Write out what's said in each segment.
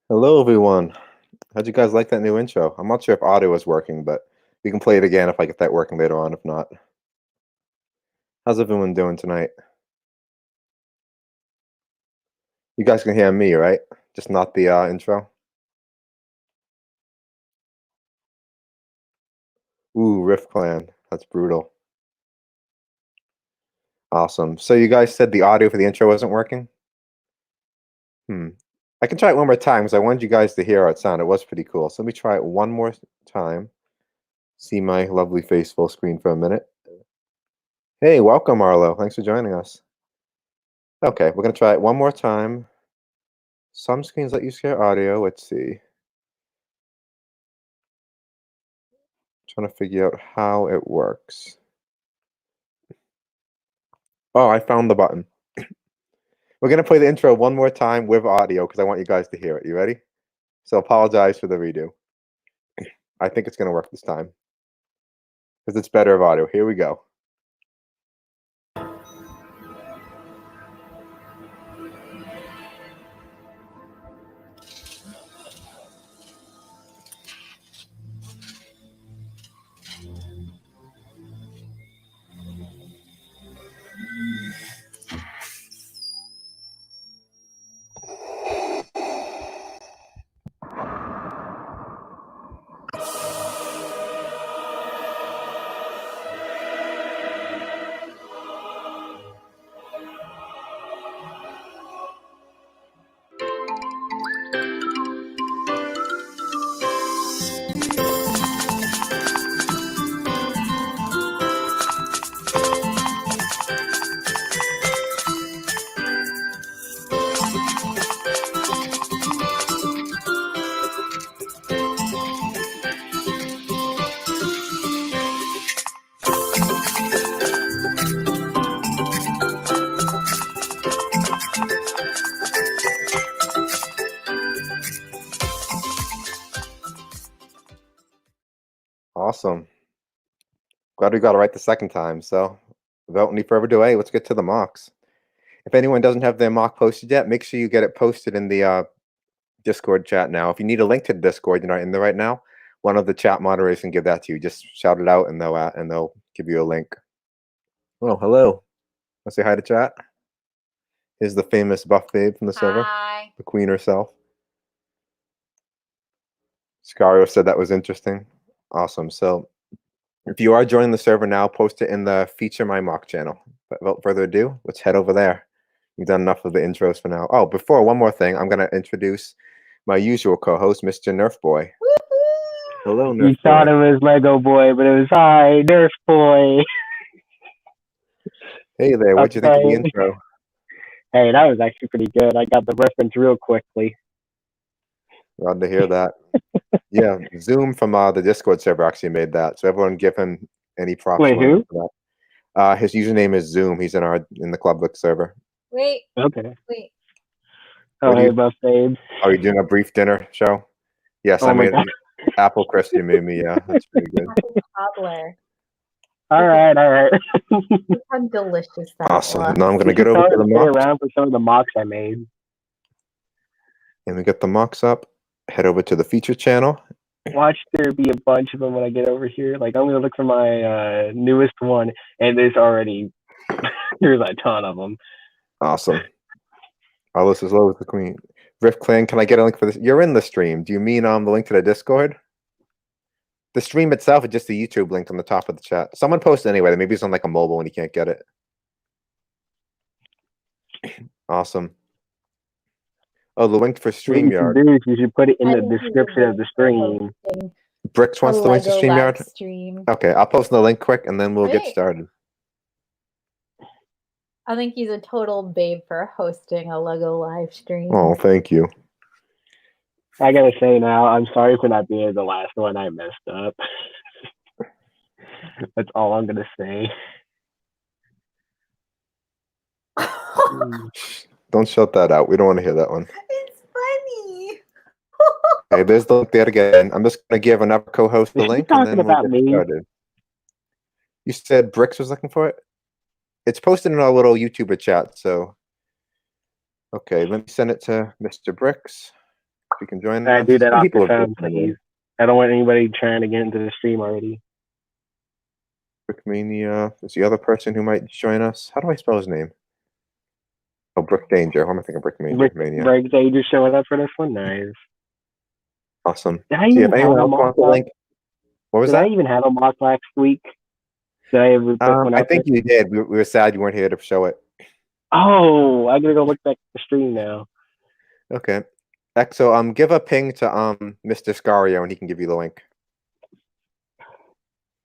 Hello, everyone. How'd you guys like that new intro? I'm not sure if audio is working, but we can play it again if I get that working later on. If not, how's everyone doing tonight? You guys can hear me, right? Just not the intro. Ooh, Rift Clan. That's brutal. Awesome. So you guys said the audio for the intro wasn't working? Hmm. I can try it one more time because I wanted you guys to hear how it sounded. It was pretty cool. So let me try it one more time. See my lovely face full screen for a minute. Hey, welcome, Arlo. Thanks for joining us. Okay, we're gonna try it one more time. Some screens let you share audio. Let's see. Trying to figure out how it works. Oh, I found the button. We're gonna play the intro one more time with audio because I want you guys to hear it. You ready? So apologize for the redo. I think it's gonna work this time because it's better of audio. Here we go. Awesome. Glad we got it right the second time. So without any further delay, let's get to the mocks. If anyone doesn't have their mock posted yet, make sure you get it posted in the Discord chat now. If you need a link to the Discord, you're not in there right now, one of the chat moderators can give that to you. Just shout it out and they'll give you a link. Oh, hello. Let's say hi to chat. Here's the famous buff babe from the server. Hi. The queen herself. Scario said that was interesting. Awesome. So if you are joining the server now, post it in the Feature My Mock channel. But without further ado, let's head over there. We've done enough of the intros for now. Oh, before, one more thing. I'm going to introduce my usual co-host, Mr. Nerf Boy. Hello, Nerf You Boy. thought it was Lego Boy, but it was hi, Nerf Boy. Hey there, what'd you think of the intro? Hey, that was actually pretty good. I got the reference real quickly. Glad to hear that. Yeah, Zoom from the Discord server actually made that. So everyone give him any props. Wait, who? For that. His username is Zoom. He's in the Clubbook server. Wait. Okay. Wait. Oh, hey, Buff Babes. Are you doing a brief dinner show? Yes, Oh I my made God. apple crisp. You made me. Yeah, that's pretty good. Apple cobbler. All right. Look how delicious that Awesome. was. Now I'm gonna get over to the stay mocks. around for some of the mocks I made. And we get the mocks up. Head over to the feature channel. Watch there be a bunch of them when I get over here. Like I'm gonna look for my newest one, and there's a ton of them. Awesome. Alice is low with the queen. Rift Clan, can I get a link for this? You're in the stream. Do you mean the link to the Discord? The stream itself is just the YouTube link on the top of the chat. Someone posted anyway. Maybe it's on like a mobile and you can't get it. Awesome. Oh, the link for StreamYard. You should put it in the description of the stream. Bricks wants the link to StreamYard? Stream. Okay, I'll post the link quick and then we'll get started. I think he's a total babe for hosting a Lego live stream. Oh, thank you. I gotta say now, I'm sorry for not being the last one. I messed up. That's all I'm gonna say. Don't shut that out. We don't want to hear that one. It's funny. Okay, there's the link there again. I'm just gonna give another co-host the link and then we'll get started. You said Bricks was looking for it? It's posted in our little YouTuber chat, so okay, let me send it to Mr. Bricks. You can join. I do that some off people the have phone, please. I don't want anybody trying to get into the stream already. Brickmania is the other person who might join us. How do I spell his name? Oh, Brick Danger. Who am I thinking? Brickmania. Mania. Rick, are you just showing up for this one? Nice. Awesome. Did I See, even if anyone else wants the link. What was Did that? I even have a mock last week? Did I ever put one I out think there? you did. We were sad you weren't here to show it. Oh, I gotta go look back at the stream now. Okay. Exo, give a ping to Mr. Scario and he can give you the link.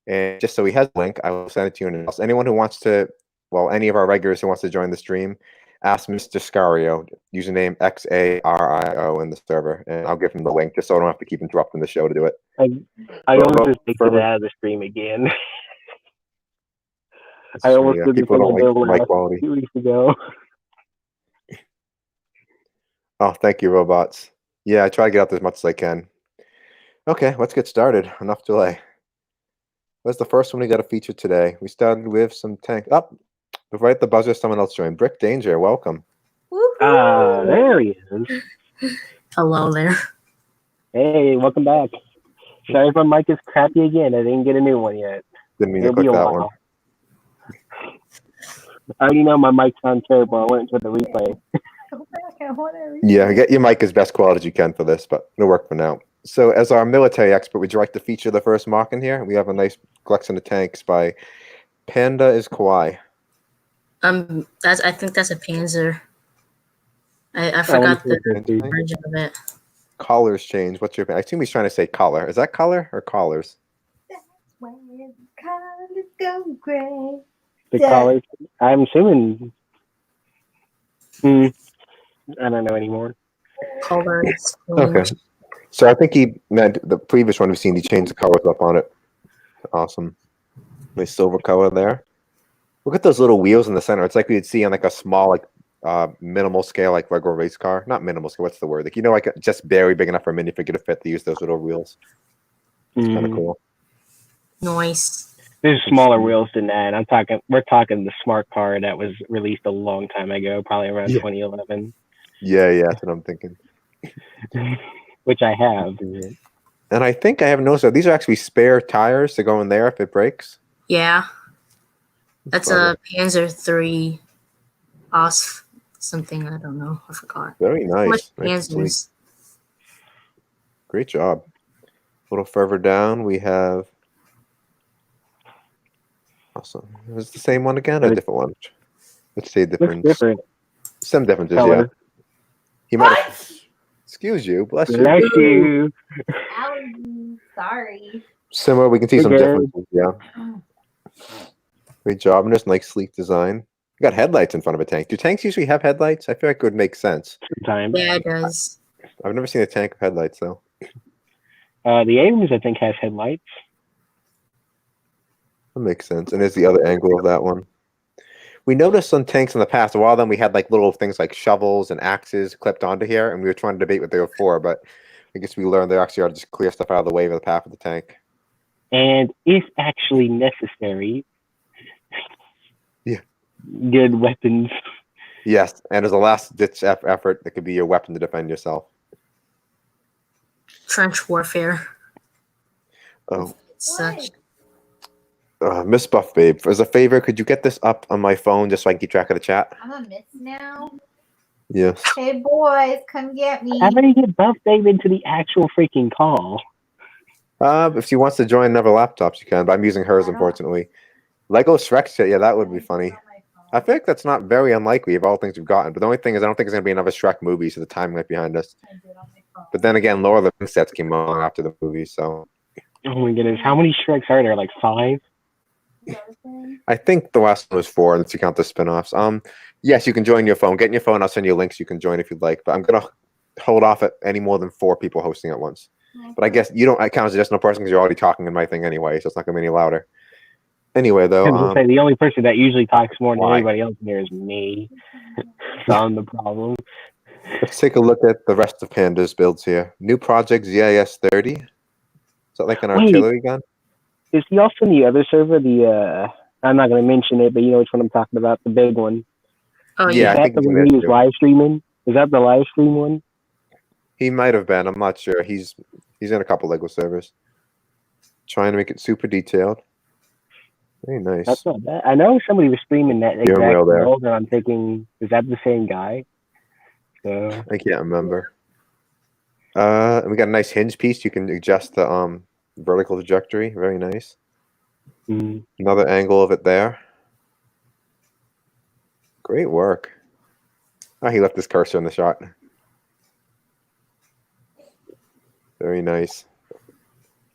And just so he has the link, I will send it to you. And else. Anyone who wants to, well, any of our regulars who wants to join the stream, ask Mr. Scario, username XARIO in the server, and I'll give him the link just so I don't have to keep interrupting the show to do it. I almost just take it out of the stream again. I almost did this people on don't the like my last quality. 2 weeks ago. Oh, thank you, robots. Yeah, I try to get out as much as I can. Okay, let's get started. Enough delay. What's the first one we got to feature today? We started with some tank. Up, right at the buzzer, someone else joined. Brick Danger, welcome. There he is. Hello there. Hey, welcome back. Sorry if my mic is crappy again. I didn't get a new one yet. Didn't mean to It'll be click a that while. one. I already know my mic sounds terrible. I went into the replay. Yeah, get your mic as best quality as you can for this, but it'll work for now. So, as our military expert, would you like to feature the first mock in here? We have a nice collection of tanks by Panda is Kawaii. I think that's a Panzer. I forgot the Panzer. version of it. Collars change. What's your? I assume he's trying to say collar. Is that color or collars? That's where the colors go gray. The Yeah. college. I'm assuming. I don't know anymore. Colors. Okay. So I think he meant the previous one we've seen. He changed the colors up on it. Awesome. Nice silver color there. Look at those little wheels in the center. It's like we'd see on like a small, like minimal scale, like regular race car. Not minimal scale. What's the word? Like like just barely big enough for a minifigure to fit. To use those little wheels. It's kind of cool. Nice. There's smaller wheels than that. We're talking the smart car that was released a long time ago, probably around 2011. Yeah, that's what I'm thinking. Which I have. And I think I have noticed that these are actually spare tires to go in there if it breaks. Yeah. That's a Panzer III Os something. I don't know. I forgot. Very nice. Panzers. Great job. A little further down, we have. Awesome. Is it the same one again or a different one? Let's see the difference. Looks different. Some differences, Color. yeah. He might have. Excuse you. Bless you. Bless you. Owie, sorry. Similar. We can see You're some good. differences, yeah. Great job. And just nice, sleek design. You got headlights in front of a tank. Do tanks usually have headlights? I feel like it would make sense. Sometimes. Yeah, it does. I've never seen a tank with headlights, though. The Abrams, I think, has headlights. That makes sense. And there's the other angle of that one. We noticed on tanks in the past, a while then we had like little things like shovels and axes clipped onto here, and we were trying to debate what they were for, but I guess we learned they actually are to just clear stuff out of the way of the path of the tank. And if actually necessary, Yeah. Good weapons. Yes, and as a last-ditch effort, it could be your weapon to defend yourself. Trench warfare. Oh, It's such. Miss Buff Babe, as a favor, could you get this up on my phone just so I can keep track of the chat? I'm a miss now. Yes. Hey boys, come get me. How do you get Buff Dave into the actual freaking call? If she wants to join another laptops, you can, but I'm using hers, unfortunately. Lego Shrek shit, yeah, that would be funny. I think that's not very unlikely of all things we've gotten, but the only thing is I don't think it's going to be another Shrek movie, so the timing might be behind us. But then again, Lord of the Rings sets came along after the movie, so... Oh my goodness, how many Shreks are there? Like 5? I think the last one was 4, unless you count the spin-offs. Yes, you can join your phone. Get in your phone, I'll send you links, you can join if you'd like, but I'm going to hold off at any more than 4 people hosting at once. But I guess you don't count as just no person because you're already talking in my thing anyway, so it's not going to be any louder. Anyway, though... I was gonna say, the only person that usually talks more than Why? anybody else in here is me. So I'm the problem. Let's take a look at the rest of Panda's builds here. New project ZIS 30. Is that like an artillery gun? Is he also in the other server? I'm not going to mention it, but you know which one I'm talking about, the big one. Oh Yeah, Is I that think the he's in one it he was too. live streaming? Is that the live stream one? He might have been. I'm not sure. He's in a couple Lego servers. Trying to make it super detailed. Very nice. That's not bad. I know somebody was streaming that Doing well exact there. build, and I'm thinking, is that the same guy? So I can't remember. And we got a nice hinge piece. You can adjust the vertical trajectory. Very nice. Another angle of it there. Great work. Oh, he left his cursor in the shot. Very nice.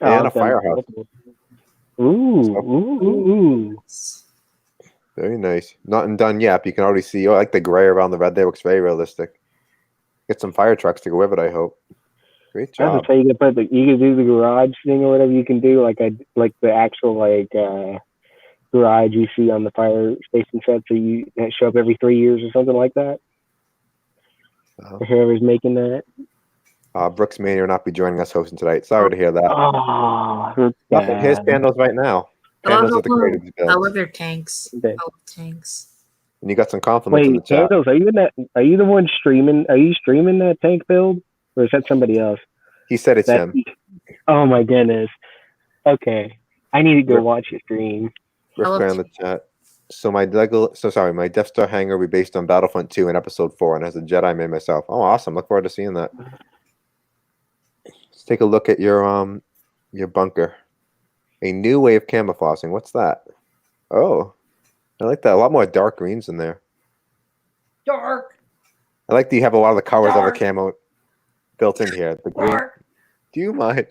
And a firehouse. Ooh. Very nice. Not done yet, but you can already see. Oh, I like the gray around the red there. Looks very realistic. Get some fire trucks to go with it, I hope. Great job. That's how you can you can do the garage thing or whatever you can do, like the actual garage you see on the fire station sets that show up every 3 years or something like that. Whoever's making that. Brooks Mania will not be joining us hosting tonight. Sorry to hear that. Oh, Nothing. Here's Pandos right now. Pandos are the creative I builds. love your tanks. Okay. I love tanks. And you got some compliments in the Wait, chat. Pandos, are you in that? Are you the one streaming? Are you streaming that tank build, or is that somebody else? He said it's him. Oh my goodness. Okay, I need to go watch your stream. Rick Gray in the chat. So my Death Star hangar will be based on Battlefront 2 in Episode 4, and has a Jedi made myself. Oh, awesome! Look forward to seeing that. Let's take a look at your bunker. A new way of camouflaging. What's that? Oh, I like that. A lot more dark greens in there. Dark. I like that you have a lot of the colors of the camo built in here. The green. Do you mind?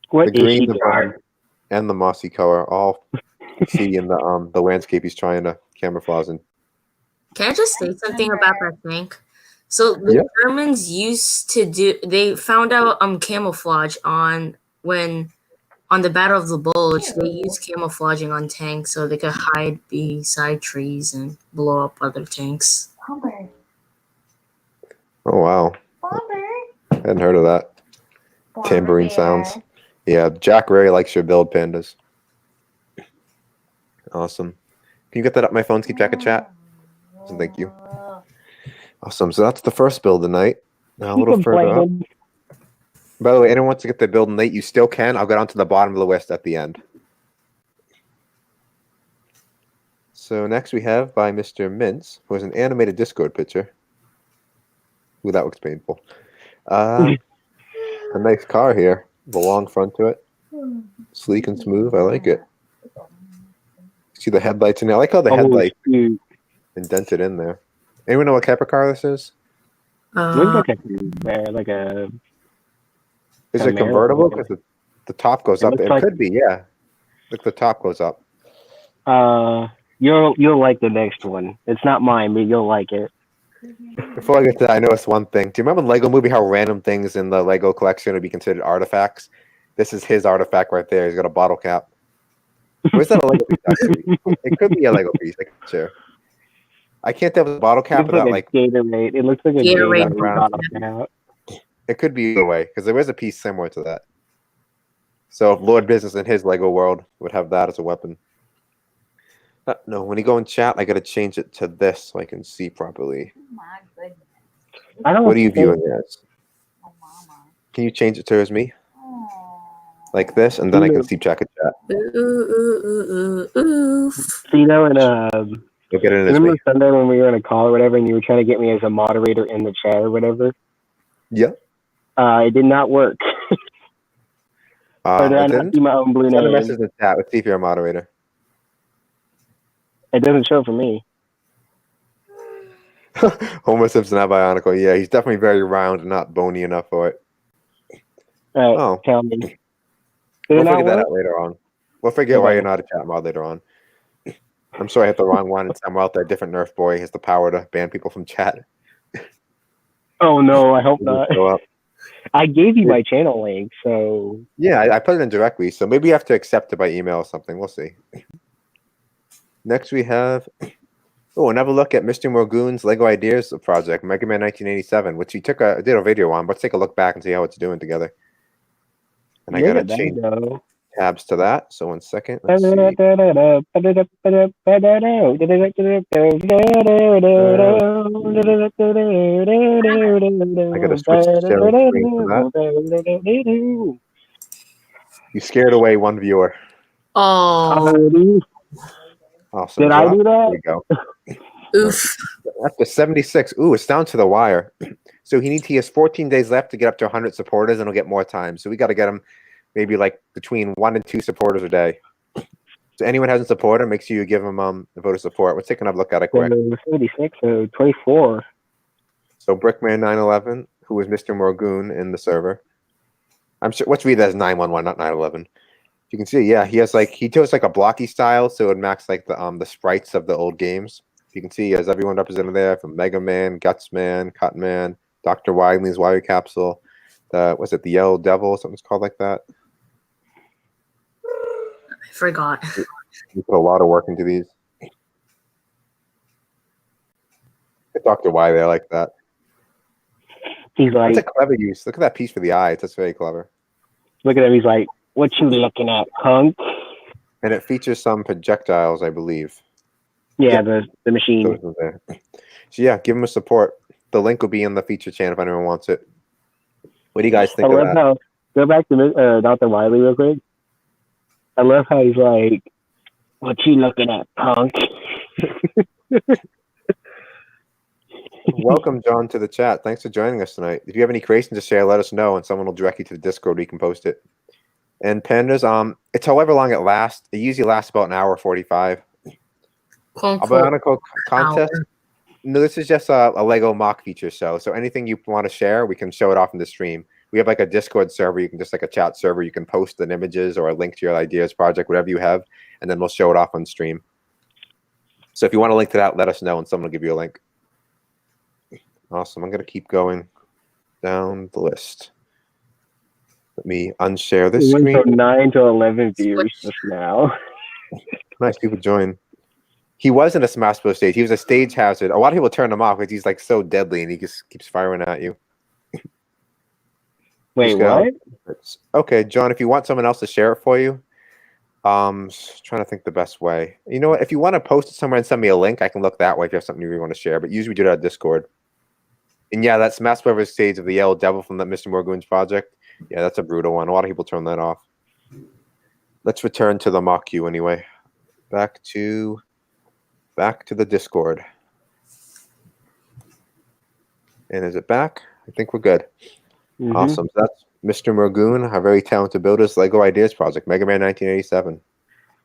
What the is green, she the doing? black, and the mossy color all see in the landscape he's trying to camouflage in. Can I just say something about that tank? So the Germans they found out camouflage on the Battle of the Bulge. They used camouflaging on tanks so they could hide beside trees and blow up other tanks. Oh wow. I hadn't heard of that. Tambourine sounds. Yeah, Jack really likes your build, Pandas. Awesome. Can you get that up my phone to keep track of chat? Thank you. Awesome. So that's the first build tonight. Now a little further up. By the way, anyone wants to get their build late, you still can. I'll get onto the bottom of the list at the end. So next we have by Mr. Mintz, who has an animated Discord picture. Ooh, that looks painful. A nice car here. The long front to it. Sleek and smooth. I like it. See the headlights in there. I like how the headlights indented in there. Anyone know what type of car this is? Looks like a Is it convertible? Because the top goes up. It could be, yeah. Look, the top goes up. You'll like the next one. It's not mine, but you'll like it. Before I get to that, I noticed one thing. Do you remember in Lego Movie how random things in the Lego collection would be considered artifacts? This is his artifact right there. He's got a bottle cap. Or is that a Lego piece, actually? It could be a Lego piece. I'm sure. I can't tell if it's a bottle cap or like Gatorade. It looks like a Gatorade bottle cap. It could be either way, because there is a piece similar to that. So if Lord Business in his Lego world would have that as a weapon. No, when you go in chat, I got to change it to this so I can see properly. Oh my goodness. What are you viewing as? Oh, mama. Can you change it to as me? Oh. Like this, and then I can see check it chat. So you know, You'll get it in as remember me. Sunday when we were on a call or whatever, and you were trying to get me as a moderator in the chat or whatever? Yeah. It did not work. Or did I not see my own blue Send a name? message in the chat. Let's see if you're a moderator. It doesn't show for me. Homer Simpson at Bionicle. Yeah, he's definitely very round and not bony enough for it. All right, tell me. Did We'll it not figure that work? out later on. We'll figure out why you're not a chat mod later on. I'm sorry I hit the wrong one. It's somewhere out there. Different Nerf boy has the power to ban people from chat. Oh no, I hope not. Show up. I gave you my channel link, so Yeah, I put it in directly, so maybe you have to accept it by email or something. We'll see. Next we have another look at Mr. Morgoon's Lego Ideas project, Mega Man 1987, which he did a video on. Let's take a look back and see how it's doing together. And I gotta change tabs to that. So 1 second. Let's see. I gotta switch to sharing screen for that. You scared away one viewer. Oh, Awesome. Did I job. do that? There you go. oof. Up to 76. Ooh, it's down to the wire. So he has 14 days left to get up to 100 supporters, and he'll get more time. So we got to get him maybe like between 1 and 2 supporters a day. So anyone hasn't supported, make sure you give him a vote of support. Let's take another look at it quick. 76, 24. So Brickman 911, who was Mr. Morgoon in the server. I'm sure. Let's read that as 911, not 911. You can see, yeah, he chose like a blocky style, so it would match like the sprites of the old games. You can see he has everyone represented there, from Mega Man, Gutsman, Cutman, Dr. Wiley's Wire Capsule. Was it the Yellow Devil? Something's called like that. I forgot. You put a lot of work into these. Dr. Wiley, I like that. He's like, That's a clever use. Look at that piece for the eyes. That's very clever. look at him. He's like, what you looking at, punk? And it features some projectiles, I believe. Yeah, the machine. Those are there. So yeah, give him a support. The link will be in the feature channel if anyone wants it. What do you guys think I of love that? how, go back to Dr. Wiley real quick. I love how he's like, what you looking at, punk? Welcome, John, to the chat. Thanks for joining us tonight. If you have any creations to share, let us know, and someone will direct you to the Discord where you can post it. And pandas, it's however long it lasts. It usually lasts about an hour 45. Bionicle contest. Hour. No, this is just a Lego mock feature show. So anything you want to share, we can show it off in the stream. We have like a Discord server. You can just like a chat server. You can post an images or a link to your ideas project, whatever you have, and then we'll show it off on stream. So if you want a link to that, let us know, and someone will give you a link. Awesome. I'm going to keep going down the list. Let me unshare this It went screen. from 9 to 11 viewers just now. Nice people join. He wasn't a Smash Bros. Stage. He was a stage hazard. A lot of people turn him off because he's like so deadly and he just keeps firing at you. Wait, what? Okay, John, if you want someone else to share it for you, trying to think the best way. You know what? If you want to post it somewhere and send me a link, I can look that way if you have something you really want to share. But usually we do it on Discord. And yeah, that Smash Bros. Stage of the Yellow Devil from that Mr. Morgoon's project. Yeah, that's a brutal one. A lot of people turn that off. Let's return to the mock queue anyway. Back to the Discord. And is it back? I think we're good. Mm-hmm. Awesome. So that's Mr. Morgoon, a very talented builder's Lego Ideas project, Mega Man 1987.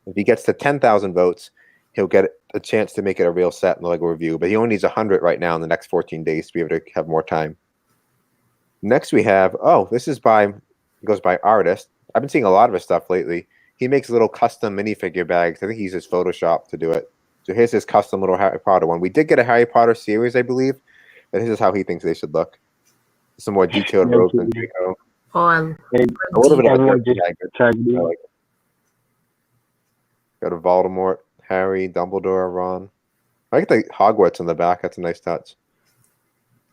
If he gets to 10,000 votes, he'll get a chance to make it a real set in the Lego review. But he only needs 100 right now in the next 14 days to be able to have more time. Next we have, this is goes by Artist. I've been seeing a lot of his stuff lately. He makes little custom minifigure bags. I think he uses Photoshop to do it. So here's his custom little Harry Potter one. We did get a Harry Potter series, I believe, but this is how he thinks they should look. Some more detailed robes and Draco. Oh, A little bit of a Everyone dirty just jacket. tried to do I like it. Got a Voldemort, Harry, Dumbledore, Ron. I like the Hogwarts on the back. That's a nice touch.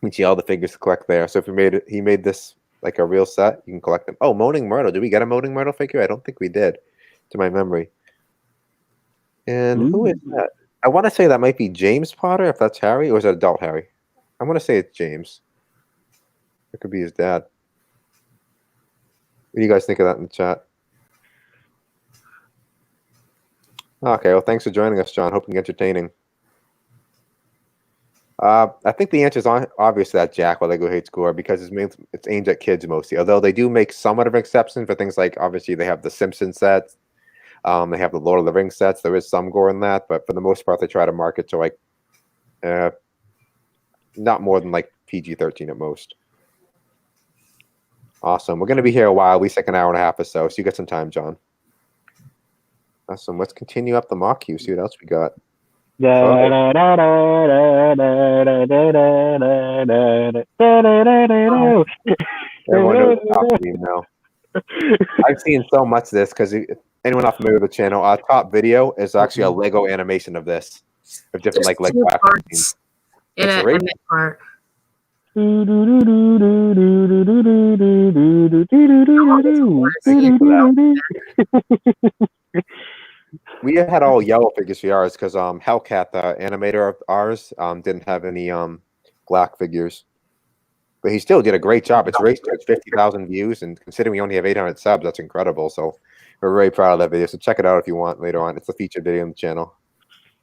You can see all the figures to collect there. So if he made this like a real set, you can collect them. Oh, Moaning Myrtle. Did we get a Moaning Myrtle figure? I don't think we did, to my memory. And who is that? I want to say that might be James Potter, if that's Harry, or is it adult Harry? I want to say it's James. It could be his dad. What do you guys think of that in the chat? Okay, well, thanks for joining us, John. Hoping entertaining. I think the answer is obvious to that Jack while Lego hate score because it's aimed at kids mostly. Although they do make somewhat of an exception for things like obviously they have the Simpsons sets, they have the Lord of the Rings sets. There is some gore in that, but for the most part, they try to market to like not more than like PG-13 at most. Awesome. We're going to be here a while, at least like an hour and a half or so. So you got some time, John. Awesome. Let's continue up the mock queue. See what else we got. Everyone knows top theme now. I've seen so much of this because anyone not familiar with the channel, our top video is actually a Lego animation of this, of different like Lego action scenes. and It's a great. mid part. We had all yellow figures for ours because Hellcat, the animator of ours, didn't have any black figures. But he still did a great job. It's raced to 50,000 views, and considering we only have 800 subs, that's incredible. So we're very proud of that video. So check it out if you want later on. It's a featured video on the channel.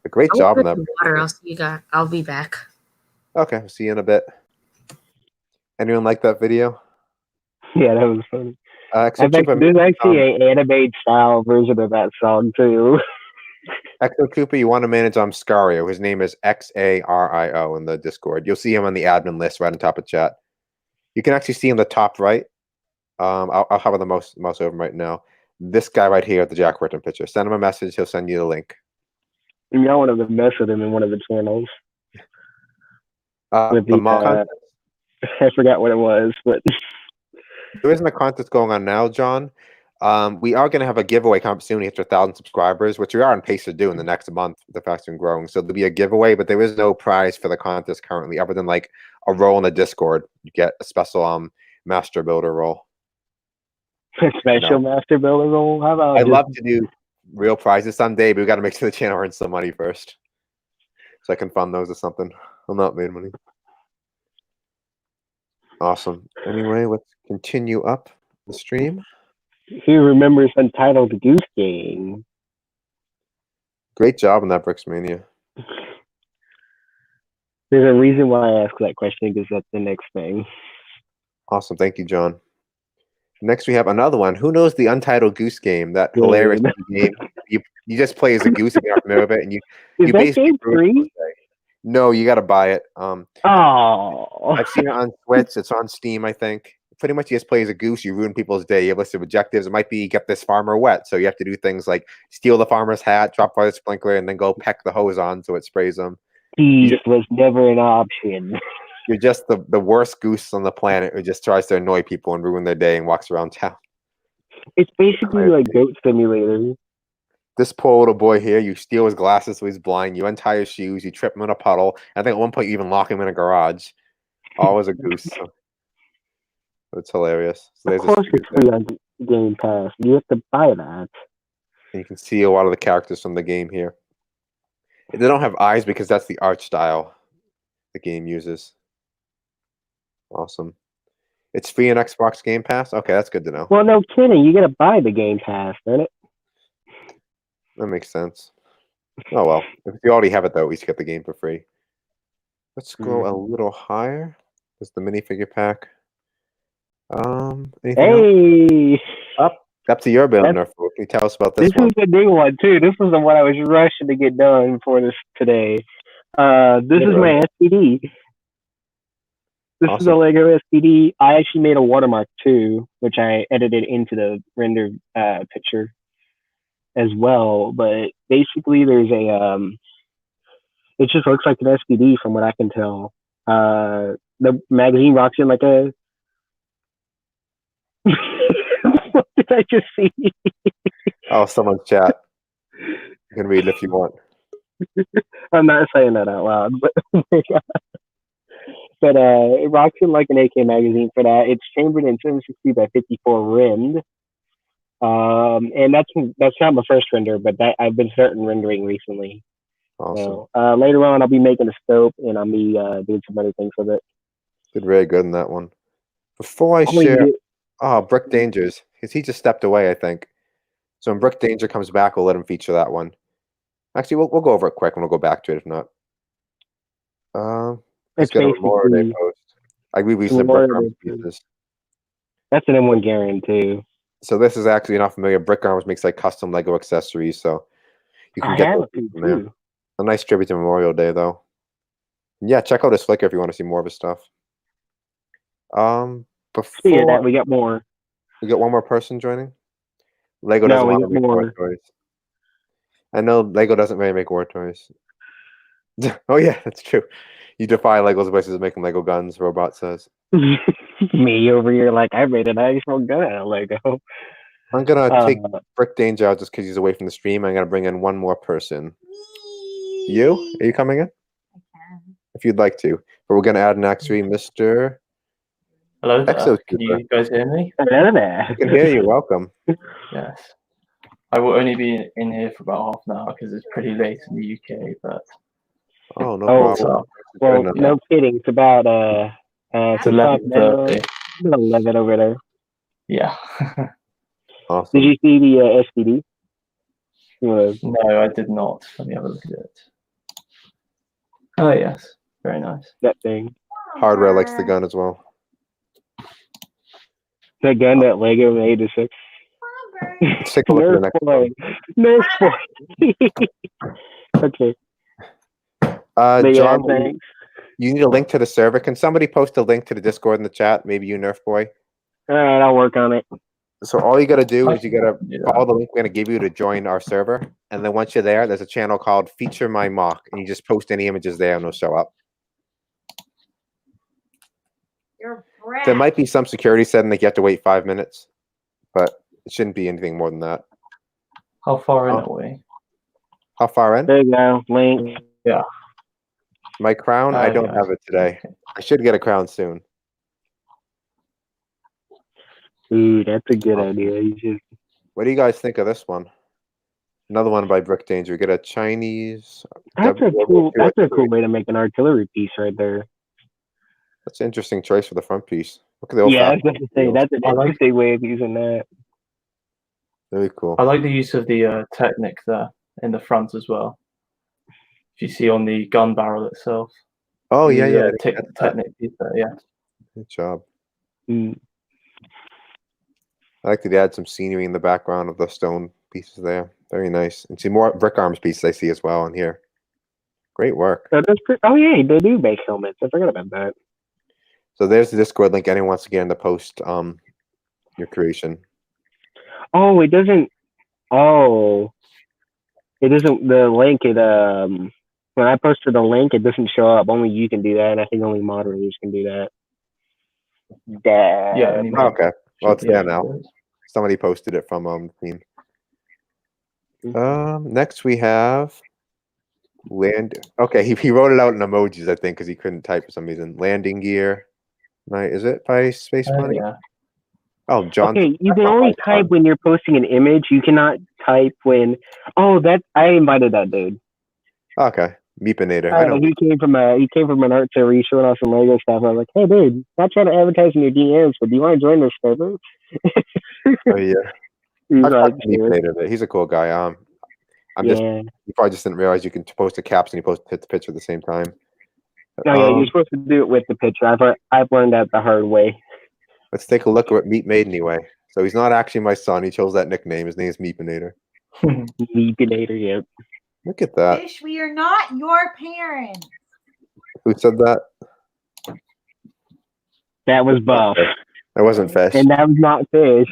A great job on that. Water. I'll see you guys. I'll be back. Okay, see you in a bit. Anyone like that video? Yeah, that was funny. Exo There's actually an animated style version of that song too. Exo Cooper, you want to manage Scario. His name is Xario in the Discord. You'll see him on the admin list right on top of chat. You can actually see in the top right. I'll have the mouse over him right now. This guy right here, the Jack Whitton picture. Send him a message. He'll send you the link. And y'all wanted to mess with him in one of the channels. With the Moc I forgot what it was, but there isn't a contest going on now, John. We are going to have a giveaway coming soon after 1,000 subscribers, which we are on pace to do in the next month. The fact and growing, so there'll be a giveaway, but there is no prize for the contest currently, other than like a role in the Discord. You get a special master builder role. Special master builder role. How about? I'd love to do real prizes someday, but we got to make sure the channel earns some money first, so I can fund those or something. I'm not made money. Awesome. Anyway, let's continue up the stream. He remembers Untitled Goose Game. Great job on that, Bricksmania. There's a reason why I asked that question, because that's the next thing. Awesome. Thank you, John. Next, we have another one. Who knows the Untitled Goose Game? That hilarious game. You just play as a goose if you're not familiar with it, and you basically game free? No, you got to buy it. Oh, I've seen it on Switch. It's on Steam, I think. Pretty much, you just play as a goose. You ruin people's day. You have a list of objectives. It might be get this farmer wet, so you have to do things like steal the farmer's hat, drop by the sprinkler, and then go peck the hose on so it sprays them. Thief was never an option. You're just the worst goose on the planet who just tries to annoy people and ruin their day and walks around town. It's basically like Goat Simulator. This poor little boy here, you steal his glasses so he's blind, you untie his shoes, you trip him in a puddle. I think at one point you even lock him in a garage. Always a goose. So it's hilarious. So of course it's free on Game Pass. You have to buy that. And you can see a lot of the characters from the game here. They don't have eyes because that's the art style the game uses. Awesome. It's free on Xbox Game Pass? Okay, that's good to know. Well, no kidding. You got to buy the Game Pass, doesn't it? That makes sense. Oh, well. If you already have it, though, at least you get the game for free. Let's go a little higher. There's the minifigure pack. Anything else? Up to your build, Nerf. Can you tell us about this one? This is a new one, too. This was the one I was rushing to get done for this today. This is my SPD. This is a Lego SPD. I actually made a watermark, too, which I edited into the rendered picture as well. But basically, there's a... it just looks like an SPD from what I can tell. The magazine rocks in like a... What did I just see? Oh, someone's chat. You can read it if you want. I'm not saying that out loud, but it rocks in like an AK magazine for that. It's chambered in 760 by 54 rimmed. And that's not my first render, but I've been starting rendering recently. Awesome. So later on, I'll be making a scope and I'll be doing some other things with it. Did very good in that one. Before I share, Brick Dangers, because he just stepped away, I think. So when Brick Danger comes back, we'll let him feature that one. Actually, we'll go over it quick and we'll go back to it if not. Let's get a Memorial Day post. I released the Brick Arms pieces. That's an M1 guarantee. So this is actually not familiar. Brick Arms makes like custom Lego accessories, so you can get those from there. A nice tribute to Memorial Day, though. Yeah, check out his Flickr if you want to see more of his stuff. Before that, we got more. We got one more person joining. Lego doesn't want to make war toys. I know Lego doesn't really make war toys. Oh yeah, that's true. You defy Lego's wishes of making Lego guns, Robot says. Me over here like I made an actual gun out of Lego. I'm gonna take Brick Danger out just because he's away from the stream. I'm gonna bring in one more person. You? Are you coming in? I can. if you'd like to. But we're going to add next week, Mr. Hello there. Exo Can Trooper. you guys hear me? Hello there. I can hear you. Welcome. Yes. I will only be in here for about half an hour because it's pretty late in the UK. But Oh, no Oh, problem. well, Good no kidding. It's about it's sometime now, 11:30. about 11 over there. Yeah. Awesome. Did you see the SPD? You wanna- No, I did not. Let me have a look at it. Oh yes, very nice. that thing? Hardware likes the gun as well. That gun that Lego made is sick. Let's take a look at the Nerf next boy. Nerf boy. Okay. one. But yeah, John, thanks. you need a link to the server. Can somebody post a link to the Discord in the chat? Maybe you, Nerf Boy. All right, I'll work on it. So all you got to do is you got to Yeah. follow the link we're going to give you to join our server. And then once you're there, there's a channel called Feature My Mock. And you just post any images there and they'll show up. There might be some security setting that you have to wait 5 minutes. But it shouldn't be anything more than that. How far in are we? How far in? There you go. Link. My crown? I don't yeah. have it today. I should get a crown soon. Ooh, that's a good idea. You just What do you guys think of this one? Another one by Brick Danger. We get a Chinese. that's a cool way to make an artillery piece right there. That's an interesting choice for the front piece. Look at the old Yeah, I was going to say that's an I like- interesting way of using that. Very cool. I like the use of the Technic there in the front as well. If you see on the gun barrel itself. Oh yeah, the, yeah. the Technic piece there, yeah. Good job. Mm. I like that they add some scenery in the background of the stone pieces there. Very nice. And see more brick arms pieces I see as well in here. Great work. Oh yeah, they do make helmets. I forgot about that. So there's the Discord link. Anyone wants to get in the post your creation. Oh, it doesn't. Oh, it doesn't. The link. When I posted the link, it doesn't show up. Only you can do that, and I think only moderators can do that. Yeah. only Oh, okay. Well, it's yeah, there now. Somebody posted it from the team. Next we have land. Okay, he wrote it out in emojis, I think, because he couldn't type for some reason. Landing gear. Right? Is it by Space Money? Yeah. Oh, John. Okay, you can only type when you're posting an image. You cannot type when. Oh, that I invited that dude. Okay, Meepinator. I know. He came from an art show where he showed off some Lego stuff. I was like, hey, dude, not trying to advertise in your DMs, but do you want to join this server? Oh yeah. He's I've like, talked to Meepinator, but he's a cool guy. I'm just. yeah. You probably just didn't realize you can post a caption. You post hit the picture at the same time. No, yeah, you're supposed to do it with the picture. I've learned that the hard way. Let's take a look at what Meat made anyway. So he's not actually my son. He chose that nickname. His name is Meepinator. Meepinator, yep. Look at that. Fish, we are not your parents. Who said that? That was Buff. That wasn't Fish. And that was not Fish.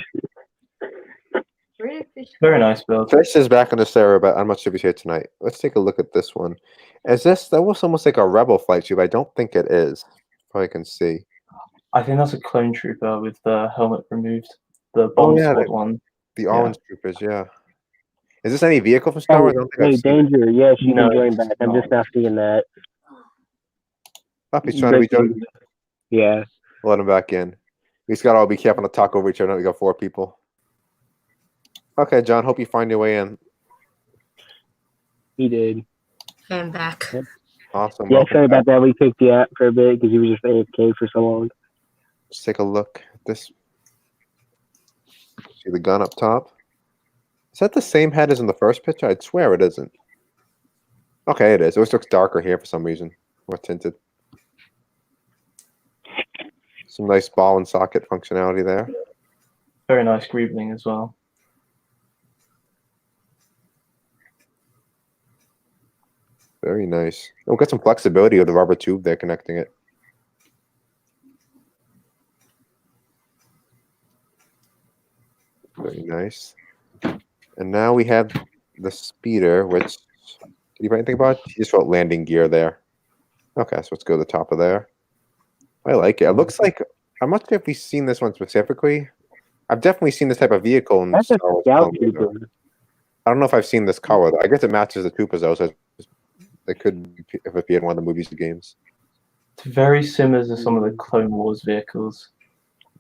Where did Fish go? Very nice build. Fish is back on the server, but I'm not sure if he's here tonight. Let's take a look at this one. That was almost like a Rebel flight tube. I don't think it is. Probably can see. I think that's a clone trooper with the helmet removed. The bomb squad one. The orange troopers, yeah. Is this any vehicle from Star Wars? I don't think Hey, I've seen it. Danger, yes, you No, can join it's back. I'm just not seeing that. Oh, he's trying to be joined. Yeah. Let him back in. We just gotta all be careful to talk over each other. We got 4 people. Okay, John. Hope you find your way in. He did. I'm back. Awesome. Yeah, Welcome sorry back. about that. We kicked you out for a bit because you were just AFK for so long. Let's take a look at this. See the gun up top? Is that the same head as in the first picture? I'd swear it isn't. Okay, it is. It always looks darker here for some reason. More tinted. Some nice ball and socket functionality there. Very nice greebling as well. Very nice. Oh, got some flexibility with the rubber tube there connecting it. Very nice. And now we have the speeder, which, did you write anything about it? He just wrote landing gear there. Okay, so let's go to the top of there. I like it. It looks like, I'm not sure if we've seen this one specifically. I've definitely seen this type of vehicle in That's a Star Wars scout films. trooper. I don't know if I've seen this color. I guess it matches the troopers though, so it could be if it be in one of the movies or games. It's very similar to some of the Clone Wars vehicles.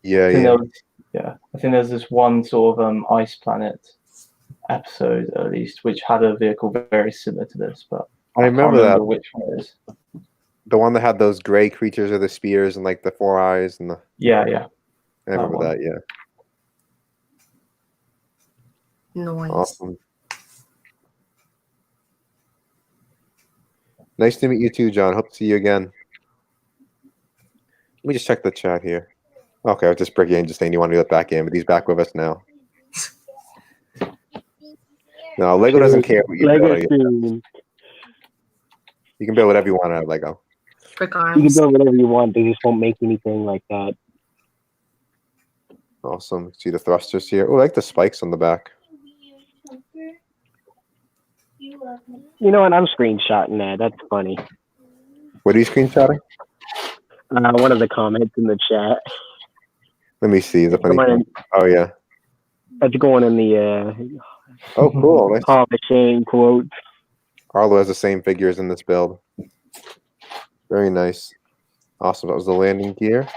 Yeah, I think yeah. I think there's this one sort of Ice Planet episode, at least, which had a vehicle very similar to this, but I I can't remember remember that. which one it is. The one that had those gray creatures or the spears and like the 4 eyes and the. Yeah. I remember one. that. Yeah. Noise. Awesome. Nice to meet you too, John. Hope to see you again. Let me just check the chat here. Okay, I was just Bricky and just saying you want to let back in, but he's back with us now. No, Lego doesn't care what you build. You can build whatever you want out of Lego. Brick You can arms. build whatever you want. They just won't make anything like that. Awesome. See the thrusters here. Oh, I like the spikes on the back. You know what? I'm screenshotting that. That's funny. What are you screenshotting? One of the comments in the chat. Let me see. The funny thing. Oh, yeah. That's going in the Oh, cool. Nice. Hall of Shame quotes. Arlo has the same figures in this build. Very nice. Awesome. That was the landing gear.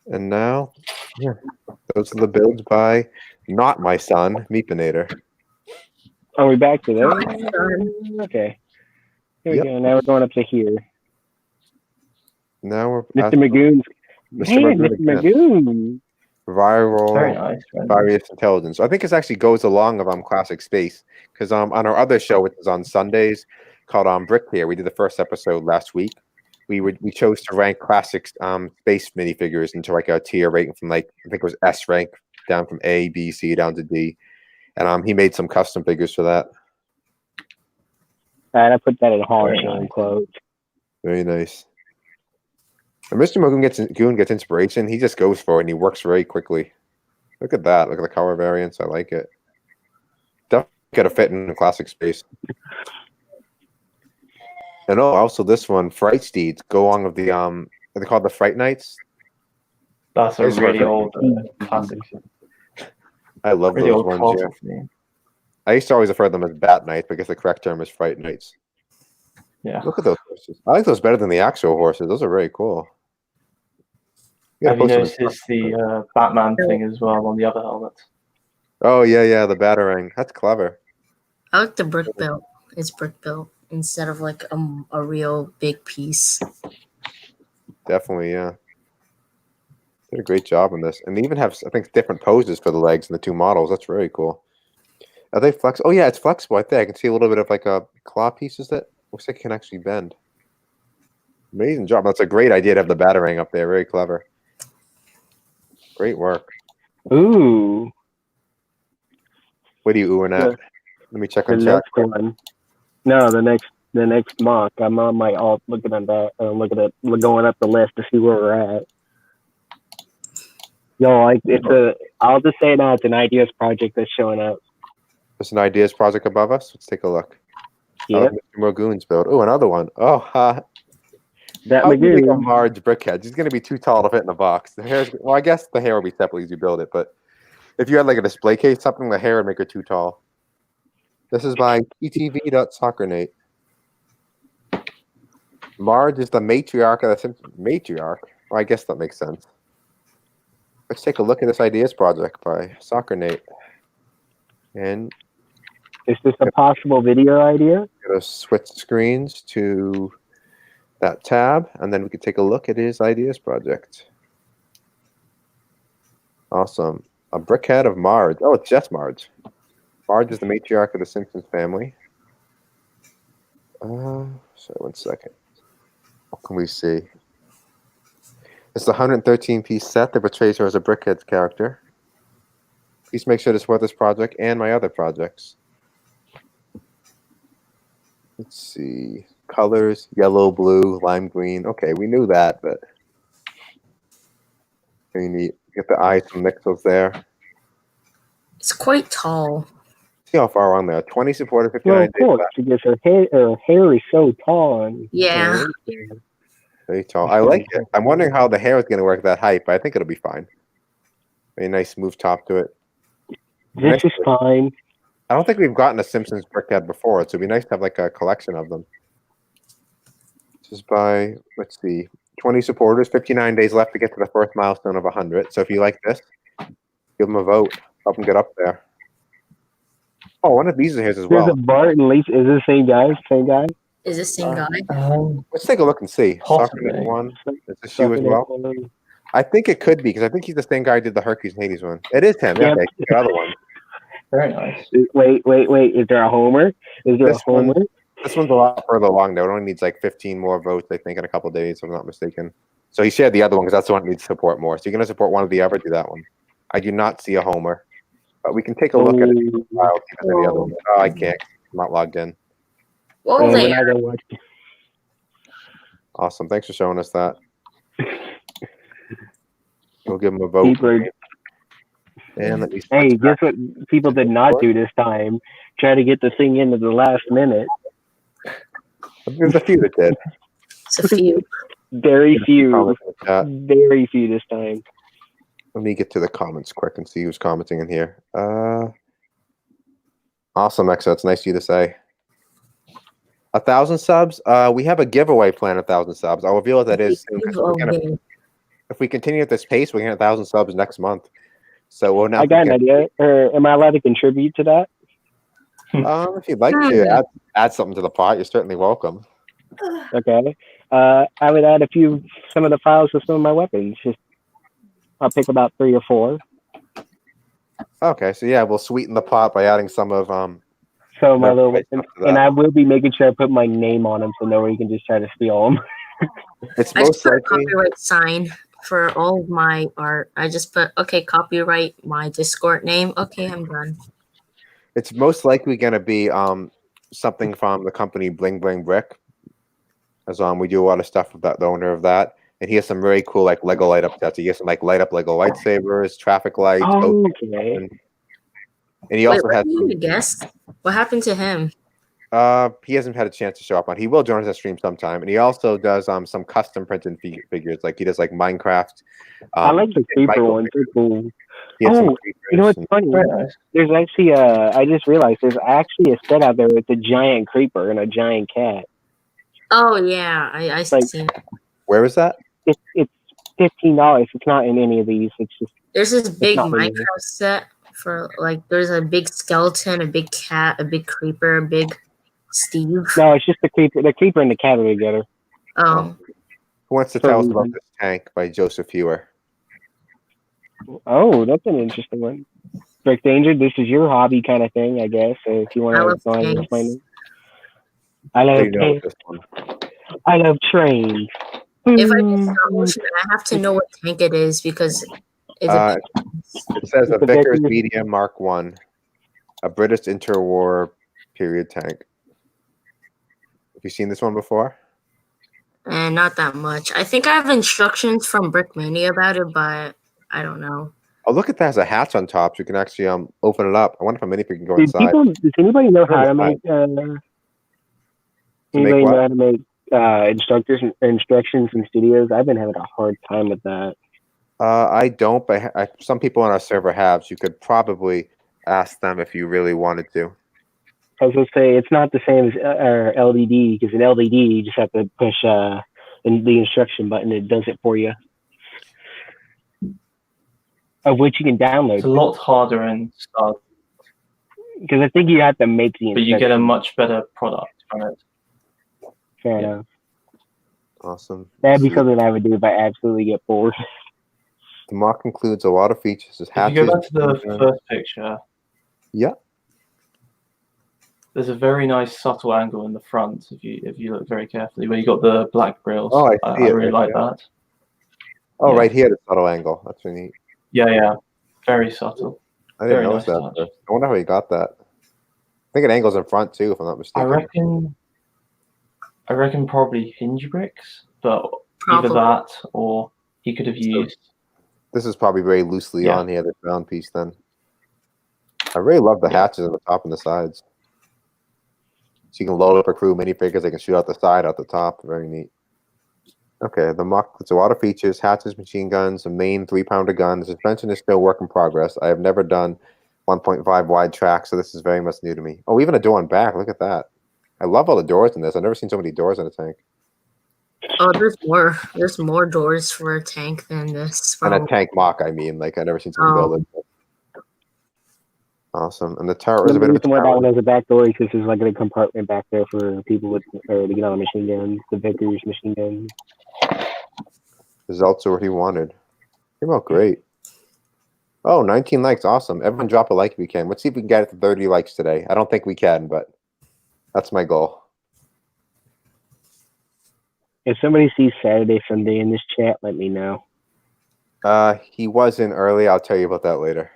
And now, yeah, those are the builds by not my son, Meepinator. Are we back to Oh, there? done. Okay. Here Yep. we go. Now we're going up to here. Now we're Mr. Magoon's. Mr. Man, Magoon Mr. again. Magoon. Very Viral nice. Various Intelligence. I think this actually goes along of Classic Space because on our other show, which is on Sundays, called Brick Here, we did the first episode last week. We chose to rank classic space minifigures into like a tier rating from like I think it was S rank down from A, B, C down to D, and he made some custom figures for that. All right, I put that in Hall of Very Shame nice. quotes. Very nice. When Mr. Magoon gets inspiration, he just goes for it and he works very quickly. Look at that. Look at the color variants. I like it. Definitely got to fit in classic space. And also this one, Fright Steeds, go along with the are they called the Fright Knights? That's a Those are really very- old classic. I love Really those old ones. Yeah. classic name. I used to always refer to them as Bat Knights because the correct term is Fright Knights. Yeah. Look at those horses. I like those better than the actual horses. Those are very cool. Have you post them in- noticed the Batman thing as well on the other helmets? Oh yeah, the Batarang. That's clever. I like the brick built. It's brick built instead of like a real big piece. Definitely, yeah. Did a great job on this, and they even have I think different poses for the legs in the two models. That's very cool. Are they flex? Oh yeah, it's flexible. I think I can see a little bit of like a claw pieces that looks like it can actually bend. Amazing job. That's a great idea to have the Batarang up there. Very clever. Great work. Ooh. What are you oohing at? Yeah. Let me check The on chat. next one. No, the next mock. I'm on my alt looking at that. Looking at going up the list to see where we're at. Yo, I'll just say now it's an ideas project that's showing up. There's an ideas project above us. Let's take a look. Yep. Mr. Magoon's build. Oh, another one. Oh, That how do you make a Magoon. Marge brickhead? He's going to be too tall to fit in a box. The hair's well, I guess the hair will be separate as you build it, but if you had like a display case, something the hair would make her too tall. This is by etv.soccernate. Marge is the matriarch of the Simpsons. Matriarch? Well, I guess that makes sense. Let's take a look at this ideas project by Soccernate. And Is this a possible video idea? going to switch screens to that tab, and then we could take a look at his ideas project. Awesome. A brickhead of Marge. Oh, it's just Marge. Marge is the matriarch of the Simpsons family. Sorry, 1 second. What can we see? It's a 113-piece set that portrays her as a brickhead character. Please make sure to support this project and my other projects. Let's see. Colors, yellow, blue, lime green. Okay, we knew that, but very neat. Get the eyes from Mixels there. It's quite tall. See how far along there. 20 supported, 59 Well, of days course, left. because her hair is so tall. And, Yeah. Very tall. I like it. I'm wondering how the hair is going to work that height, but I think it'll be fine. Very nice smooth top to it. This is fine. I don't think we've gotten a Simpsons brickhead before, so it'd be nice to have like a collection of them. This is by, let's see, 20 supporters, 59 days left to get to the first milestone of 100. So if you like this, give them a vote. Help them get up there. Oh, one of these is his as There's well. a Bart and Lisa. Is this the same guy? Same guy? Is this same guy? Let's take a look and see. Possibly. Soccer one. Is this you as well? I think it could be, because I think he's the same guy who did the Hercules and Hades one. It is him. Yep. Okay, the other one. Very nice. Wait. Is there a Homer? Is there This a Homer? This one's a lot further along, though. It only needs like 15 more votes, I think, in a couple of days, if I'm not mistaken. So he shared the other one because that's the one that needs support more. So you're going to support one or the other, do that one. I do not see a Homer. But we can take a look at it. See if there's any other one. Oh, I can't. I'm not logged in. Whoa we're there. not gonna watch. Awesome. Thanks for showing us that. We'll give him a vote. People are- And let me Hey, guess what people did not do this time? Try to get the thing in at the last minute. There's a few that did. It's a few. Very few. Comments in the chat. Very few this time. Let me get to the comments quick and see who's commenting in here. Awesome, Exo. It's nice of you to say. 1,000 subs. We have a giveaway plan. 1,000 subs. I'll reveal what that is soon, 'cause if we continue at this pace, we can get 1,000 subs next month. So we'll now. I got an idea. Or am I allowed to contribute to that? If you'd like to add something to the pot, you're certainly welcome. Okay. I would add some of the files with some of my weapons. I'll pick about 3 or 4. Okay, so yeah, we'll sweeten the pot by adding some of So my little Right, weapons, after that. and I will be making sure I put my name on them so nobody can just try to steal them. It's I just most put a likely. copyright sign for all of my art. I just put, okay, copyright my Discord name. Okay, I'm done. It's most likely going to be something from the company Bling Bling Brick, as we do a lot of stuff with the owner of that, and he has some very cool like Lego light up sets. He has some like light up Lego lightsabers, traffic lights, Okay. and he also Wait, has. what did you guess? What happened to him? He hasn't had a chance to show up on. He will join us at stream sometime, and he also does some custom printed figures. Like he does like Minecraft. I like the creeper Michael ones. They're cool. He has some Oh, creepers you know what's and- funny? Very nice. There's actually I just realized there's actually a set out there with a giant creeper and a giant cat. Oh yeah, I Like- seen it. Where is that? It's $15. It's not in any of these. It's just There's this big not really- Minecraft set for like there's a big skeleton, a big cat, a big creeper, a big Steve. no. It's just the creeper. The creeper and the cat are together. Oh, Who wants to tell us about this tank by Joseph Hewer? Oh, that's an interesting one. Brick Danger, this is your hobby kind of thing, I guess. So if you want I to love go ahead and tanks. explain it. I So love you know tanks. this one. I love trains. if I do stop motion, I have to know what tank it is because it's Uh, It says a The Vickers Vickers. Medium Mark One, a British interwar period tank. Have you seen this one before? and not that much. I think I have instructions from Brickmania about it, but I don't know. Oh, look at that! It has a hatch on top, so you can actually open it up. I wonder if a minifig can go Does inside. anybody know how to Inside. make make anybody what? know how to make instructions in studios? I've been having a hard time with that. I don't, but some people on our server have. So you could probably ask them if you really wanted to. I was gonna say it's not the same as LDD because in LDD you just have to push the instruction button. It does it for you. Of which you can download. It's a lot harder in start, Because I think you have to make the but you get a instruction. much better product from it. Fair yeah. enough. Awesome. That'd be See, something I would do if I absolutely get bored. the mock includes a lot of features. There's If hatches. you go back to the first picture, Yeah. there's a very nice subtle angle in the front if you look very carefully, where you got the black grills. Oh, I see I it really right like there. that. Oh, Yeah. right here, the subtle angle. That's really neat. Yeah, very subtle. I didn't Very notice nice that. touch. First. I wonder how he got that. I think it angles in front too, if I'm not mistaken. I reckon probably hinge bricks, but Probably. either that or he could have used. This is probably very loosely Yeah. on here, this round piece then. I really love the Yeah. hatches on the top and the sides. So you can load up a crew minifigures, they can shoot out the side, out the top. Very neat. Okay, the mock puts a lot of features, hatches, machine guns, a main 3-pounder gun. The suspension is still work in progress. I have never done 1.5 wide track, so this is very much new to me. Oh, even a door on back, look at that. I love all the doors in this. I've never seen so many doors in a tank. Oh, there's more doors for a tank than this. And a Probably. tank mock, I mean. Like, I never seen someone Oh. build it. Awesome. And the turret was The a bit of a reason why that one challenge. has a back door is because there's like a compartment back there for people with to get on the machine guns, the Vickers machine guns. Results are what he wanted. Came out great. Oh, 19 likes. Awesome. Everyone drop a like if you can. Let's see if we can get it to 30 likes today. I don't think we can, but that's my goal. If somebody sees Saturday, Sunday in this chat, let me know. He was in early. I'll tell you about that later.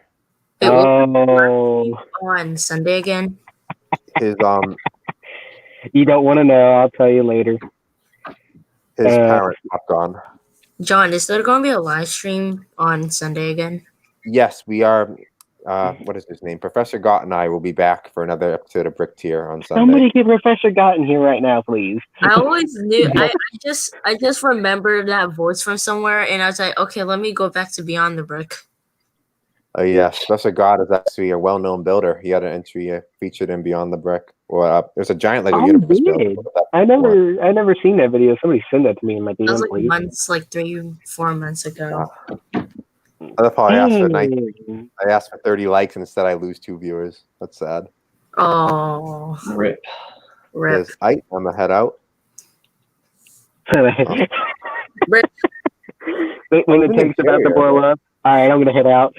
It will Oh, on Sunday again. His you don't want to know. I'll tell you later. parents hopped on. John, is there going to be a live stream on Sunday again? Yes, we are. What is his name? Professor Gott and I will be back for another episode of Brick Tier on Sunday. Somebody get Professor Gott in here right now, please. I always knew. I just remembered that voice from somewhere, and I was like, okay, let me go back to Beyond the Brick. Oh yes, Professor Gott is actually a well-known builder. He had an entry featured in Beyond the Brick. Well, there's a giant Lego universe did. build. I never seen that video. Somebody sent that to me in my That was DM, like please. months, like 3-4 months ago. That's probably asked for Dang. I asked for 30 likes and instead I lose 2 viewers. That's sad. Oh, Rip. rip. There's Ike. I'm gonna head out. Rip. When the tank's about to boil up, all right, I'm gonna head out.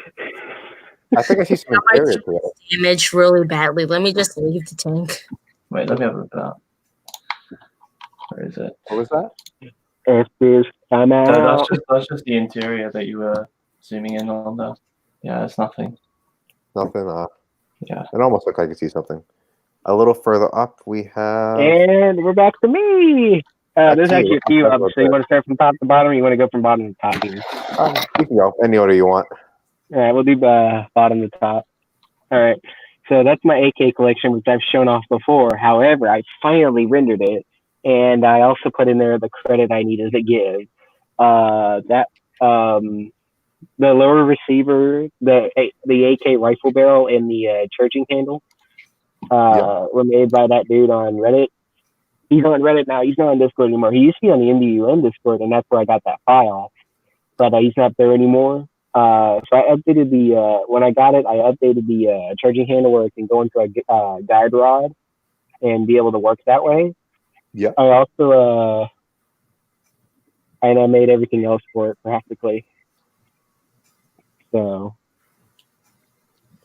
I think I see some I interior took to it. damage really badly. Let me just leave the tank. Wait, let me have a look at that. Where is it? What was that? I'm No, out. that's just the interior that you were zooming in on there. Yeah, it's nothing. Nothing. Yeah. It almost looked like I could see something. A little further up, we have. And we're back to me. There's Actually, actually a few up. So you want to start from top to bottom, or you want to go from bottom to top here? You can go any order you want. All right, we'll do bottom to top. All right. So that's my AK collection, which I've shown off before. However, I finally rendered it, and I also put in there the credit I needed to give. The lower receiver, the AK rifle barrel, and the charging handle were made by that dude on Reddit. He's on Reddit now. He's not on Discord anymore. He used to be on the NDUN Discord, and that's where I got that file. But he's not there anymore. So I updated when I got it, I updated the charging handle where it can go into a guide rod and be able to work that way. Yeah. I also, and I made everything else for it practically. So.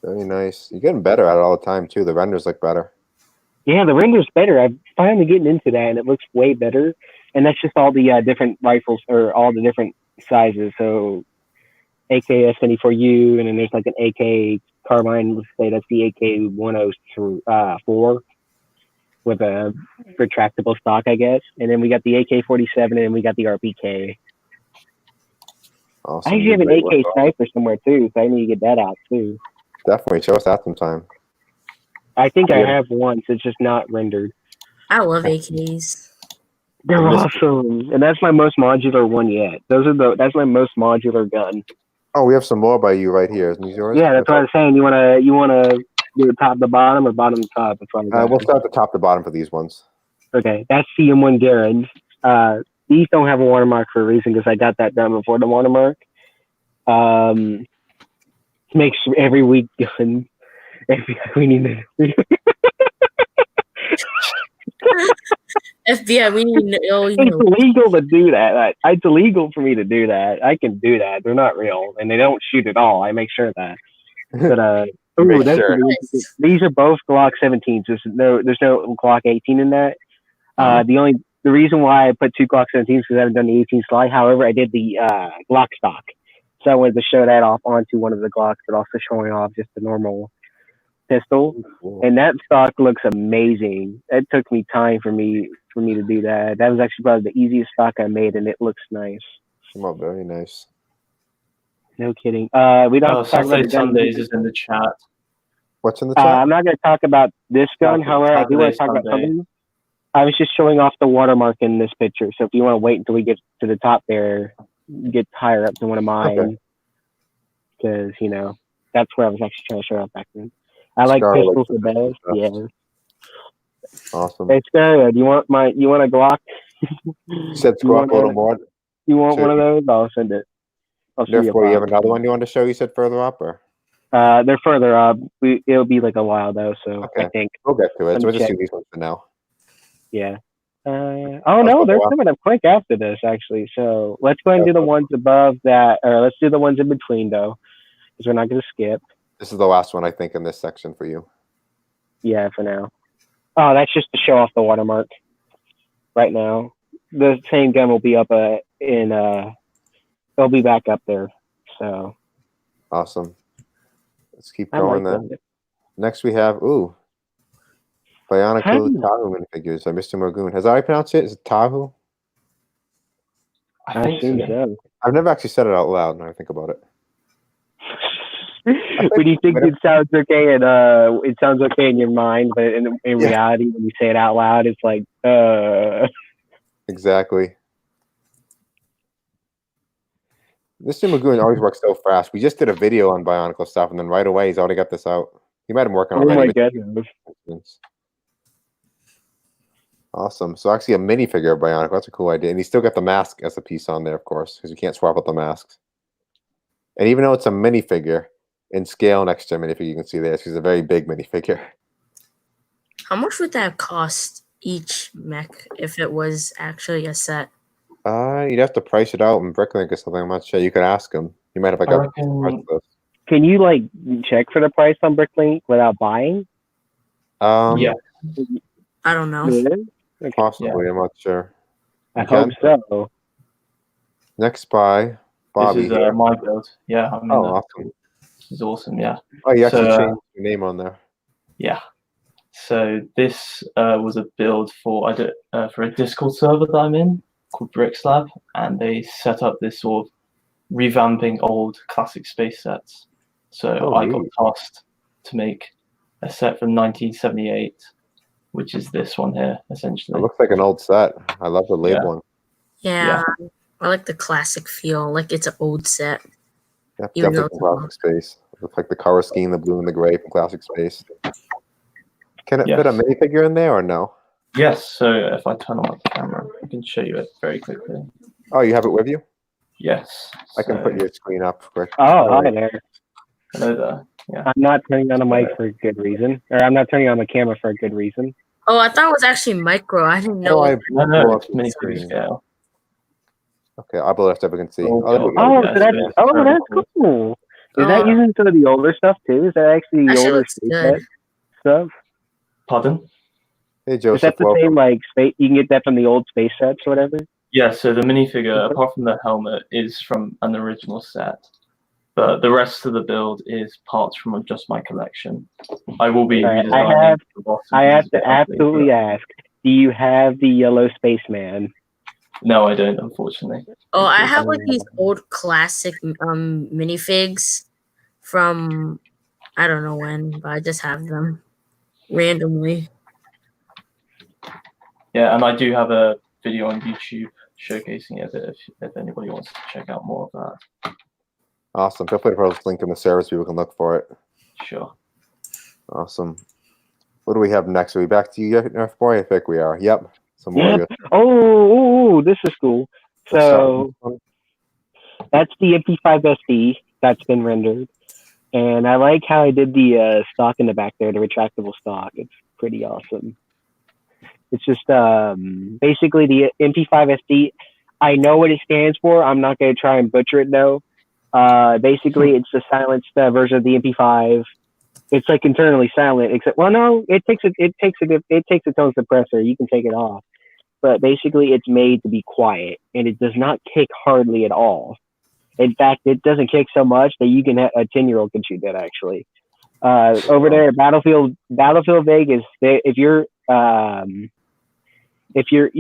Very nice. You're getting better at it all the time too. The renders look better. Yeah, the render's better. I'm finally getting into that, and it looks way better. And that's just all the different rifles, or all the different sizes. So AK-74U, and then there's like an AK carbine. Let's say that's the AK-104 with a retractable stock, I guess. And then we got the AK-47, and we got the RPK. Awesome. I actually have an AK sniper somewhere too, so I need to get that out too. Definitely show us that sometime. I think I have one, so it's just not rendered. I love AKs. They're awesome, and that's my most modular one yet. That's my most modular gun. Oh, we have some more by you right here. Isn't these yours? Yeah, that's what I was saying. You wanna do top to bottom or bottom to top? That's what we'll start at the top to bottom for these ones. Okay, that's CM1 Garand. These don't have a watermark for a reason because I got that done before the watermark. Makes every week gun. FBI, we need to. FBI, we need to know. It's illegal to do that. It's illegal for me to do that. I can do that. They're not real, and they don't shoot at all. I make sure of that. But these are both Glock 17s. There's no Glock 18 in that. The reason why I put 2 Glock 17s because I haven't done the 18 slide. However, I did the Glock stock, so I wanted to show that off onto one of the Glocks, but also showing off just the normal pistol. And that stock looks amazing. It took me time for me to do that. That was actually probably the easiest stock I made, and it looks nice. Oh, very nice. No kidding. We don't. Sundays is in the chat. What's in the chat? I'm not going to talk about this gun. However, I do want to talk about something. I was just showing off the watermark in this picture. So if you want to wait until we get to the top there, get higher up to one of mine, because that's where I was actually trying to show off back then. I like pistols the best. Yeah. Awesome. Hey, Scaria, you want a Glock You said scroll up a little more. You want So one of those? I'll send it. I'll show therefore, you have a another one you want to show? You said further up, or They're further up. It'll be like a while though, so okay, I think. we'll get to it. Let So me we'll just check. do these ones for now. Yeah. Oh no, they're coming up quick after this actually. So let's go and do the ones above that, or let's do the ones in between though, because we're not going to skip. This is the last one I think in this section for you. Yeah, for now. Oh, that's just to show off the watermark. Right now, the same gun will be up it'll be back up there. So awesome. Let's keep going then. That. Next we have Bionicle Tahu minifigures by Mr. Morgoon. Has I pronounced it? Is it Tahu? I think so. I've never actually said it out loud when I think about it. When you think it sounds okay, and it sounds okay in your mind, but in reality, when you say it out loud, it's like Exactly. Mr. Morgoon always works so fast. We just did a video on Bionicle stuff, and then right away he's already got this out. He might have been working on it. Oh my goodness. Awesome. So actually a minifigure of Bionicle. That's a cool idea. And he's still got the mask as a piece on there, of course, because you can't swap out the masks. And even though it's a minifigure, in scale next to a minifigure, you can see this. He's a very big minifigure. How much would that cost each mech if it was actually a set? You'd have to price it out in Bricklink or something. I'm not sure. You could ask him. You might have like a price list. Can you like check for the price on Bricklink without buying? Yeah. I don't know. Okay. Possibly, I'm not sure. I hope so. Next by Bobby. This is my build. Yeah. I mean, awesome. This is awesome. Yeah. Oh, you actually changed your name on there. Yeah. So this was a build for a Discord server that I'm in called Brickslab, and they set up this sort of revamping old classic space sets. So I got tasked to make a set from 1978, which is this one here, essentially. It looks like an old set. I love the labeling. Yeah. I like the classic feel, like it's an old set. Yeah, definitely from Classic Space. It looks like the color scheme, the blue and the gray from Classic Space. Can it fit a minifigure in there or no? Yes, so if I turn on my camera, I can show you it very quickly. Oh, you have it with you? Yes. I can put your screen up quick. Oh, hi there. Hello there. Yeah. I'm not turning on the mic for a good reason. Or I'm not turning on the camera for a good reason. Oh, I thought it was actually micro. I didn't know. No, it's minifigure scale. Okay, I'll blow it up so we can see. That's cool. Is that using some of the older stuff too? Is that actually the older space stuff? Pardon? Hey, Joseph. Is that the same like space? You can get that from the old space sets or whatever? Yeah, so the minifigure, apart from the helmet, is from an original set. But the rest of the build is parts from just my collection. I will be redesigning the bottom. I have to absolutely ask, do you have the yellow spaceman? No, I don't, unfortunately. Oh, I have like these old classic minifigs from I don't know when, but I just have them randomly. Yeah, and I do have a video on YouTube showcasing it if anybody wants to check out more of that. Awesome. Feel free to post a link in the server so people can look for it. Sure. Awesome. What do we have next? Are we back to you, Nerf Boy? I think we are. Yep. Some more. Yep. Oh, this is cool. So that's the MP5 SD that's been rendered. And I like how I did the stock in the back there, the retractable stock. It's pretty awesome. It's just basically the MP5 SD. I know what it stands for. I'm not going to try and butcher it though. Basically, it's the silenced version of the MP5. It's like internally silent, except no, it takes its own suppressor. You can take it off, but basically, it's made to be quiet, and it does not kick hardly at all. In fact, it doesn't kick so much that you can a 10-year-old can shoot that actually. Over there at Battlefield Vegas, you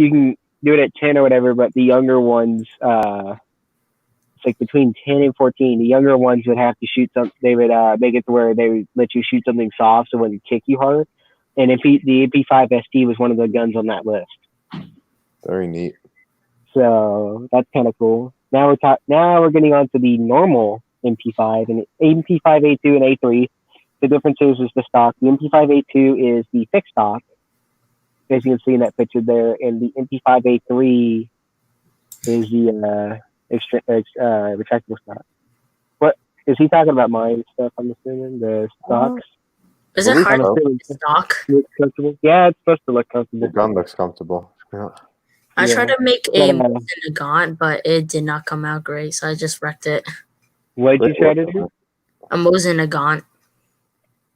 can do it at 10 or whatever, but the younger ones, it's like between 10 and 14. The younger ones would have to shoot something. They would make it to where they would let you shoot something soft so it wouldn't kick you hard. And the MP5 SD was one of the guns on that list. Very neat. So that's kind of cool. Now we're getting on to the normal MP5 and MP5 A2 and A3. The difference is the stock. The MP5 A2 is the fixed stock. as you can see in that picture there. And the MP5A3 is the retractable stock. What is he talking about? Mine stuff, I'm assuming the stocks. Is it hard so. to stock? Looks comfortable. Yeah, it's supposed to look comfortable. Your gun looks comfortable. Yeah. I tried to make But, a Mosin Nagant, but it did not come out great, so I just wrecked it. what did you Great try work to on do? that. A Mosin Nagant.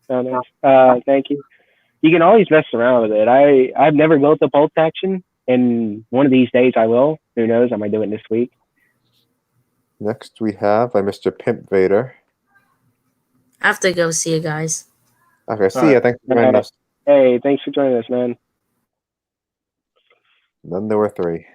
Oh, nice. Thank you. You can always mess around with it. I've never built a bolt action, and one of these days I will. Who knows? I might do it this week. Next we have by Mr. Pimp Vader. I have to go see you guys. Okay, see ya. Thanks for joining us. Hey, thanks for joining us, man. Then there were 3.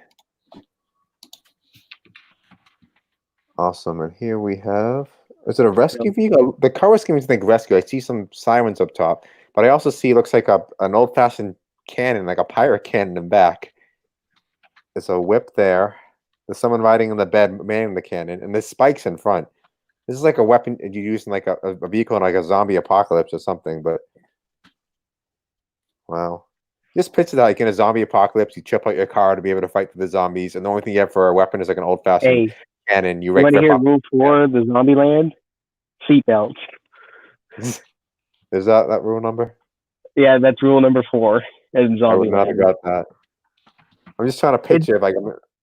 Awesome. And here we have, is it a rescue vehicle? The car was giving me to think rescue. I see some sirens up top, but I also see looks like an old-fashioned cannon, like a pirate cannon in back. There's a whip there. There's someone riding in the bed manning the cannon, and there's spikes in front. This is like a weapon you use in like a vehicle in like a zombie apocalypse or something, but wow. Just picture that, like in a zombie apocalypse, you chip out your car to be able to fight the zombies, and the only thing you have for a weapon is like an old-fashioned cannon. You want to hear up. rule 4 of the zombie land? Seatbelts. Is that rule number? Yeah, that's rule number 4 in zombie I would not land. have got that. I'm just trying to picture if like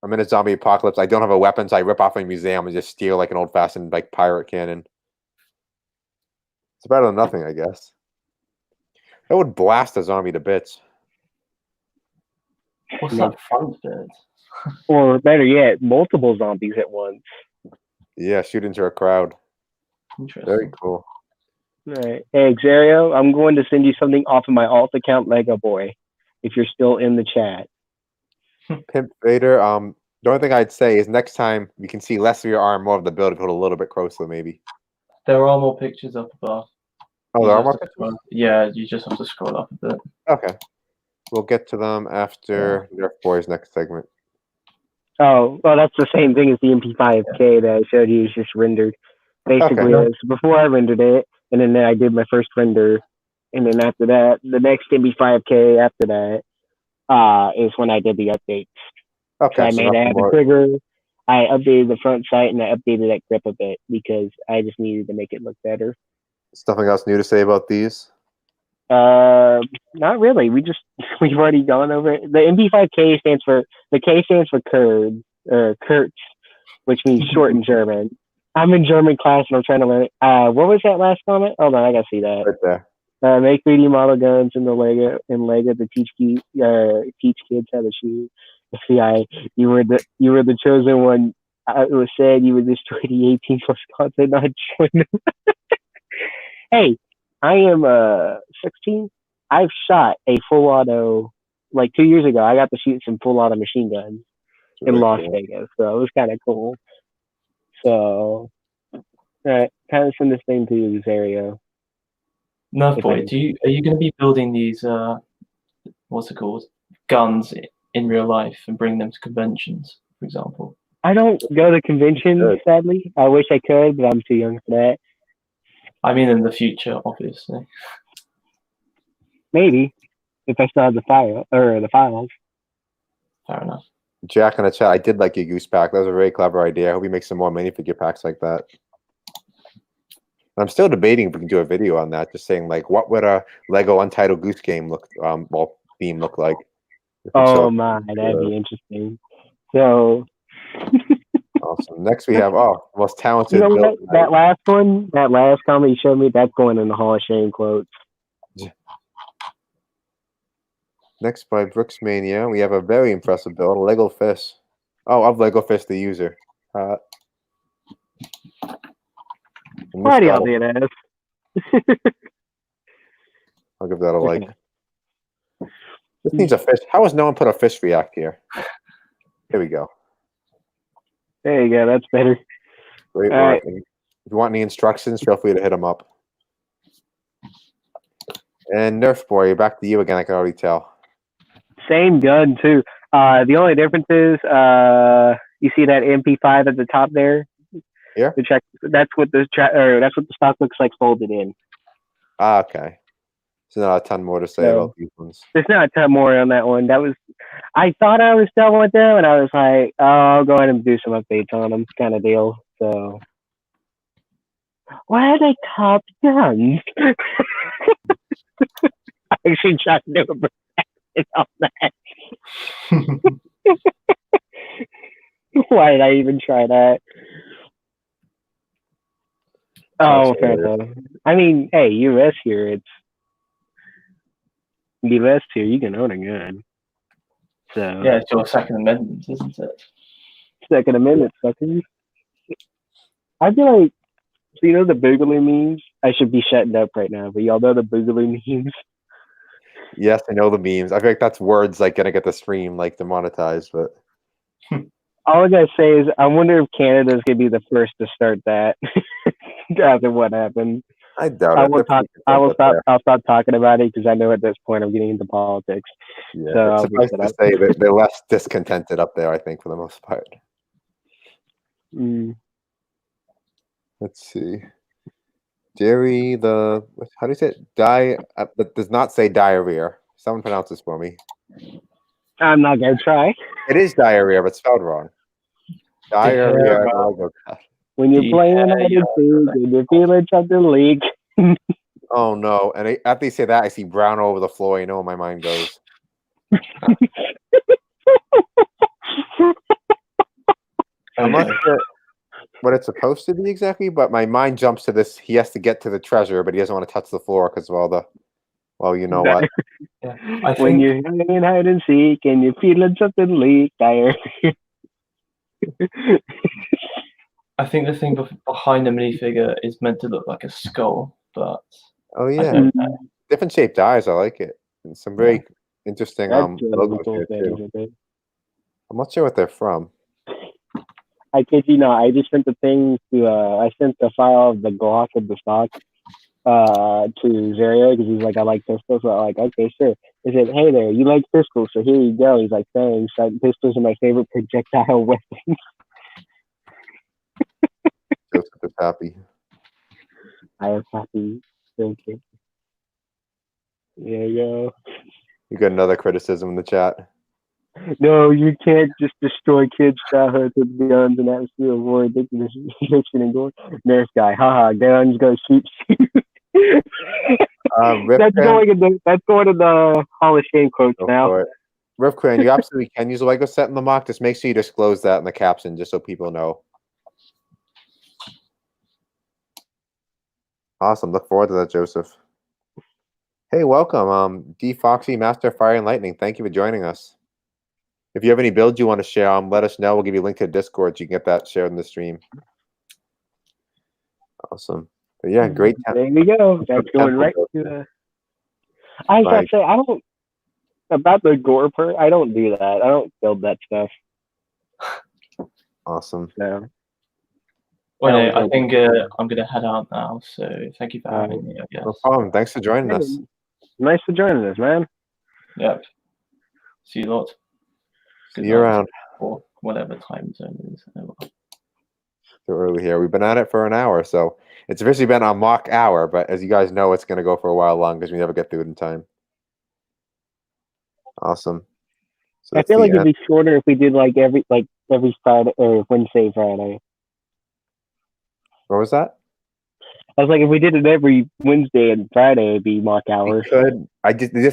I'm in a zombie apocalypse. I don't have a weapon, so I rip off a museum and just steal like an old-fashioned like pirate cannon. It's better than nothing, I guess. That would blast a zombie to bits. What's that front bit? Or better yet, multiple zombies at once. Yeah, shoot into a crowd. Interesting. Very cool. All right. Hey, Xario, I'm going to send you something off of my alt account, Lego Boy, if you're still in the chat. Pimp Vader. The only thing I'd say is next time you can see less of your arm, more of the build. Put a little bit closer, maybe. There are more pictures up above. Oh, there are more pictures? Yeah, you just have to scroll up a bit. Okay. We'll get to them after Nerf Boy's next segment. Oh, well, that's the same thing as the MP5K that I showed you. It's just rendered. Basically, Okay. so before I rendered it, and then I did my first render, and then after that, the next MP5K after that is when I did the updates. Okay. So I made it a trigger. I updated the front sight, and I updated that grip a bit because I just needed to make it look better. Something else new to say about these? Not really. We've already gone over it. The MP5K stands for Kurtz, which means short in German. I'm in German class and I'm trying to learn it. What was that last comment? Hold on, I gotta see that. Right there. Make 3D model guns in Lego to teach kids how to shoot. FBI, you were the chosen one. It was said you would destroy the 18 plus content, not join them. Hey, I am 16. I've shot a full auto like 2 years ago. I got to shoot some full auto machine guns in Las Vegas, so it was kind of cool. So, kind of send this thing to you, Zario. Nerf Boy, are you going to be building these what's it called, guns in real life and bring them to conventions, for example? I don't go to conventions, sadly. I wish I could, but I'm too young for that. I mean, in the future, obviously. Maybe if I still have the files. Fair enough. Jack in the chat, I did like your goose pack. That was a very clever idea. I hope you make some more minifigure packs like that. And I'm still debating if we can do a video on that. Just saying, like, what would a Lego Untitled Goose Game theme look like? Oh my, that'd be interesting. So awesome. Next we have most talented. You know what? That last comment you showed me, that's going in the Hall of Shame quotes. Next by Brooks Mania, we have a very impressive build, Lego Fish. Oh, of Lego Fish the user. Why do y'all do that? I'll give that a like. This needs a fish. How has no one put a fish react here? Here we go. There you go. That's better. Great work. If you want any instructions, feel free to hit them up. And Nerf Boy, back to you again. I can already tell. Same gun too. The only difference is you see that MP5 at the top there. Yeah. That's what the stock looks like folded in. Okay. There's not a ton more to say No. about these ones. There's not a ton more on that one. I thought I was done with them, and I was like, oh, I'll go ahead and do some updates on them, kind of deal. So, why are they top guns? I actually tried to do a bracket on that. Why did I even try that? Oh, fair enough. I mean, hey, US here, US here, you can own a gun. So Yeah, it's your Second Amendment, isn't it? Second Amendment suckers. I feel like, so you know the Boogaloo memes? I should be shutting up right now, but y'all know the Boogaloo memes? Yes, I know the memes. I feel like that's words like gonna get the stream like demonetized, but All I gotta say is I wonder if Canada's gonna be the first to start that after what happened. I doubt I it. will talk. I'll stop talking about it because I know at this point I'm getting into politics. Yeah, So it's I'll suffice to say that they're less discontented up there, I think, for the most part. Let's see. Jerry, how do you say it? That does not say diarrhea. Someone pronounce this for me. I'm not gonna try. It is diarrhea, but spelled wrong. Diarrhea. When you're playing hide and seek and you're feeling something leak. Oh no! And after you say that, I see brown over the floor. You know where my mind goes. I'm not sure what it's supposed to be exactly, but my mind jumps to this. He has to get to the treasure, but he doesn't want to touch the floor because of all the. Well, you know what? Yeah, when you're playing hide and seek and you're feeling something leak, diarrhea. I think the thing behind the minifigure is meant to look like a skull, but oh yeah, different shaped eyes. I like it, and some very interesting logos here too. I'm not sure what they're from. I kid you not. I just sent the thing to. I sent the file of the Glock of the stock to Zario because he's like, I like pistols. So I'm like, okay, sure. I said, hey there, you like pistols, so here you go. He's like, thanks. Pistols are my favorite projectile weapon. Joseph is happy. I am happy. Thank you. There you go. You got another criticism in the chat. No, you can't just destroy kids' childhoods with guns and atmosphere of war, ridiculous fiction and gore. Nurse guy, haha, guns go shoot. That's going in the Hall of Shame quotes now. Rivquin, you absolutely can use a Lego set in the mock. Just make sure you disclose that in the caption, just so people know. Awesome. Look forward to that, Joseph. Hey, welcome, D Foxy, Master of Fire and Lightning. Thank you for joining us. If you have any builds you want to share, let us know. We'll give you a link to Discord so you can get that shared in the stream. Awesome. But yeah, great. There we go. That's going right to I gotta say, I don't about the gore part. I don't do that. I don't build that stuff. Awesome. So, well, I think I'm gonna head out now. So thank you for having me. I guess. No problem. Thanks for joining us. Nice for joining us, man. Yep. See you lot. See you around. Or whatever time zone it is. Too early here. We've been at it for an hour, so it's officially been a mock hour. But as you guys know, it's going to go for a while long because we never get through it in time. Awesome. So I feel like it'd be shorter if we did like every Friday or Wednesday, Friday. What was that? I was like, if we did it every Wednesday and Friday, it'd be mock hour. We could.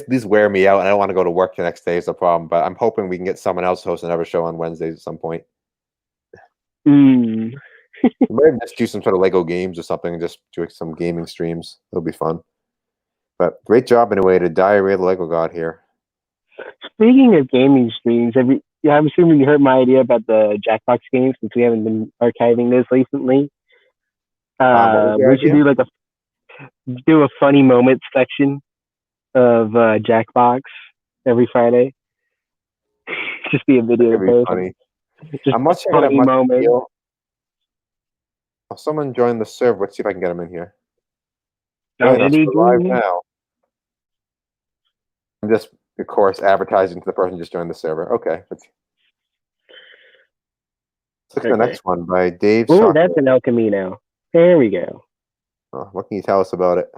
These wear me out, and I don't want to go to work the next day. Is the problem. But I'm hoping we can get someone else to host another show on Wednesdays at some point. We might just do some sort of Lego games or something, and just do some gaming streams. It'll be fun. But great job anyway to diarrhea the Lego God here. Speaking of gaming streams, I'm assuming you heard my idea about the Jackbox games since we haven't been archiving this recently. We should do a funny moment section of Jackbox every Friday. Just be a video post. Funny. I'm not sure funny moment. Oh, someone joined the server. Let's see if I can get him in here. Live now. I'm just, of course, advertising to the person just joined the server. Okay. Let's look at the next one by Dave. Oh, that's an El Camino. There we go. Oh, what can you tell us about it?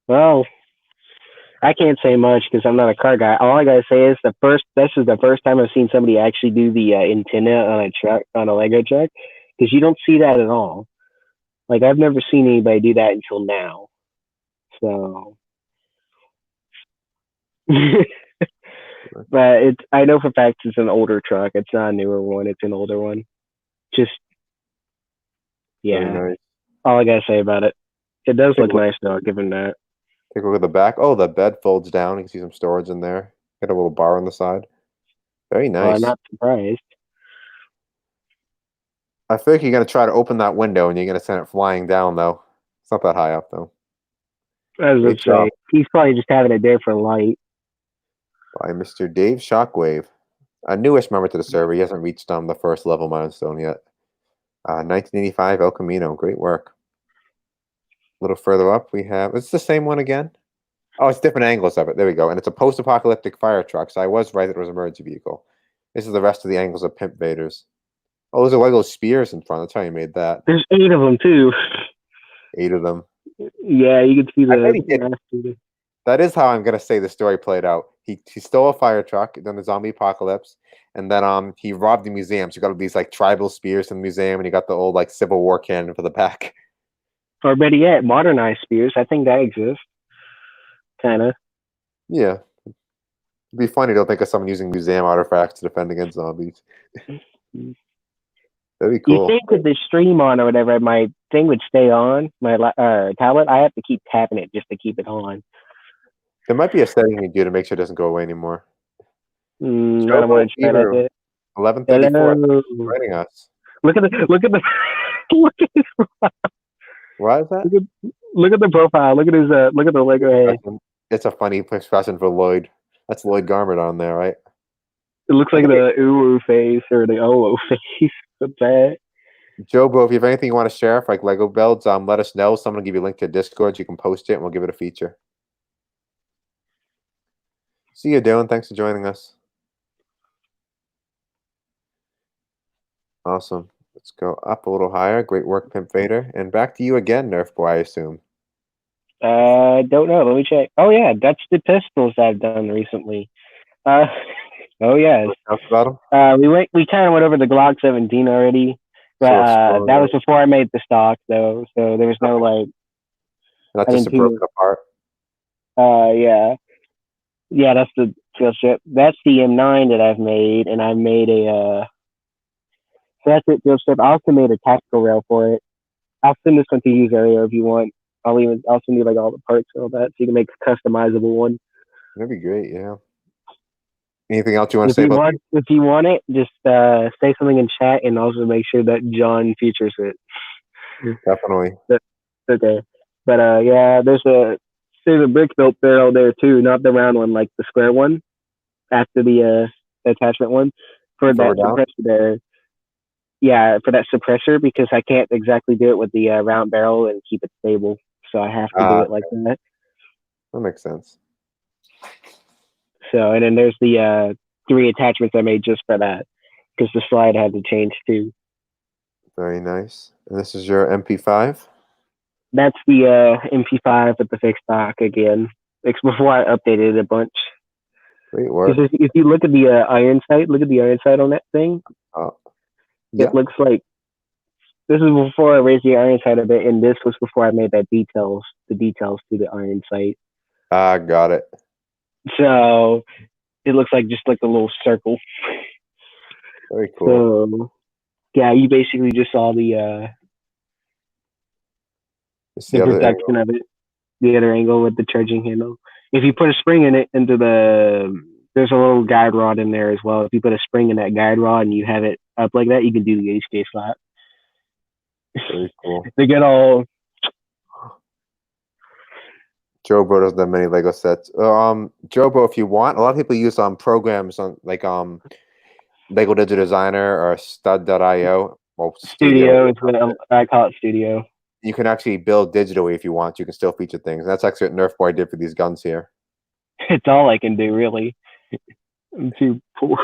Well, I can't say much because I'm not a car guy. All I gotta say is this is the first time I've seen somebody actually do the antenna on a truck, on a Lego truck, because you don't see that at all. Like, I've never seen anybody do that until now. So, but I know for facts it's an older truck. It's not a newer one. It's an older one. Just, Very yeah. nice. All I gotta say about it. It does Take a look look. nice though, given that. Take a look at the back. Oh, the bed folds down. You can see some storage in there. Got a little bar on the side. Very Well, I'm nice. not surprised. I think you're gonna try to open that window and you're gonna send it flying down though. It's not that high up though. I was Great gonna say job he's probably just having it there for light. by Mr. Dave Shockwave, a newest member to the server. He hasn't reached the first level milestone yet. 1985 El Camino. Great work. A little further up, we have. It's the same one again. Oh, it's different angles of it. There we go. And it's a post-apocalyptic fire truck. So I was right that it was an emergency vehicle. This is the rest of the angles of Pimp Vaders. Oh, those are Lego spears in front. That's how you made that. There's 8 of them too. 8 of them. Yeah, you can see I bet he did. the. That is how I'm gonna say the story played out. He stole a fire truck during the zombie apocalypse, and then he robbed the museum. So you got these like tribal spears in the museum, and you got the old like Civil War cannon for the back. Or better yet, modernized spears. I think that exists. Kind of. Yeah, it'd be funny to think of someone using museum artifacts to defend against zombies. That'd be You cool. think with the stream on or whatever, my thing would stay on, my tablet? I have to keep tapping it just to keep it on. There might be a setting you do to make sure it doesn't go away anymore. I don't want to try that bit. 1134 joining us. Look at the look at Why is that? look at the profile. Look at his look at the Lego head. It's a funny expression for Lloyd. That's Lloyd Garment on there, right? It looks like the ooh face or the oh face. What's that? Jobo, if you have anything you want to share for like Lego builds, let us know. Someone will give you a link to Discord. You can post it and we'll give it a feature. See you, Dylan. Thanks for joining us. Awesome. Let's go up a little higher. Great work, Pimp Vader. And back to you again, Nerf Boy, I assume. Don't know. Let me check. Oh yeah, that's the pistols I've done recently. Oh yes. Talk about them? We kind of went over the Glock 17 already, but that was before I made the stock though, so there was no like. Not just broken apart. Yeah, that's the field strip. That's the M9 that I've made, and I made a. So that's it, field strip. I also made a tactical rail for it. I'll send this one to you, Zario, if you want. I'll send you like all the parts and all that, so you can make a customizable one. That'd be great. Yeah. Anything else you want to say about it? If you want it, just say something in chat, and also make sure that John features it. Definitely. Okay, but yeah, there's a brick built barrel there too, not the round one, like the square one after the attachment one for that suppressor there. Yeah, for that suppressor, because I can't exactly do it with the round barrel and keep it stable, so I have to do it like that. That makes sense. So, and then there's the 3 attachments I made just for that, because the slide had to change too. Very nice. And this is your MP5? That's the MP5 with the fixed stock again. It's before I updated it a bunch. Great work. If you look at the iron sight, look at the iron sight on that thing. Yeah. It looks like this is before I raised the iron sight a bit, and this was before I made the details to the iron sight. Got it. So it looks like just like a little circle. Very cool. So yeah, you basically just saw the protection of it, the other angle with the charging handle. If you put a spring in it there's a little guide rod in there as well. If you put a spring in that guide rod and you have it up like that, you can do the HK slap. Very cool. They get all. Jobo doesn't have many Lego sets. Jobo, if you want, a lot of people use programs on like Lego Digital Designer or Stud.io. Well, Studio is what I call it. Studio. You can actually build digitally if you want. You can still feature things. And that's actually what Nerf Boy did for these guns here. It's all I can do, really. I'm too poor.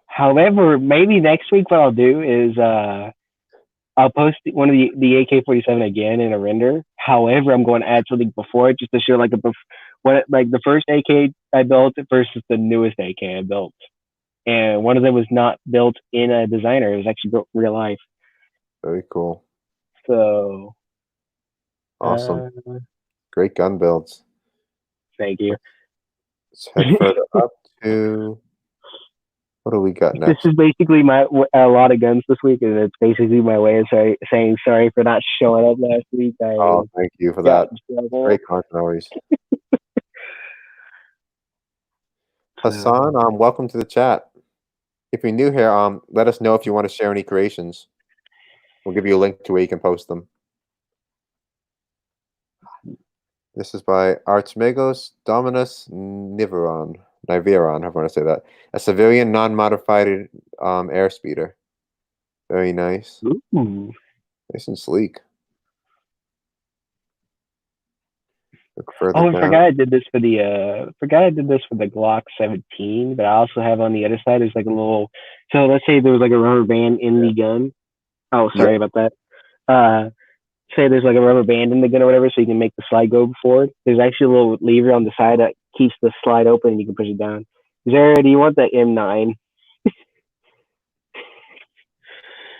However, maybe next week what I'll do is I'll post one of the AK-47 again in a render. However, I'm going to add something before it just to show like the first AK I built versus the newest AK I built. And one of them was not built in a designer; it was actually built real life. Very cool. So Awesome. Great gun builds. Thank you. Let's head further up to what do we got This next? is basically a lot of guns this week, and it's basically my way of saying sorry for not showing up last week. Oh, thank you for got that. in trouble. Great content always. Hassan, welcome to the chat. If you're new here, let us know if you want to share any creations. We'll give you a link to where you can post them. This is by Archmagos Dominus Niveron, however I want to say that. A civilian non-modified airspeeder. Very nice. Ooh. Nice and sleek. Look further Oh, I down. forgot I did this for the Glock 17, but I also have on the other side there's like a little. So let's say there was like a rubber band in the gun. Oh, sorry about that. Say there's like a rubber band in the gun or whatever, so you can make the slide go forward. There's actually a little lever on the side that keeps the slide open, and you can push it down. Zara, do you want the M9?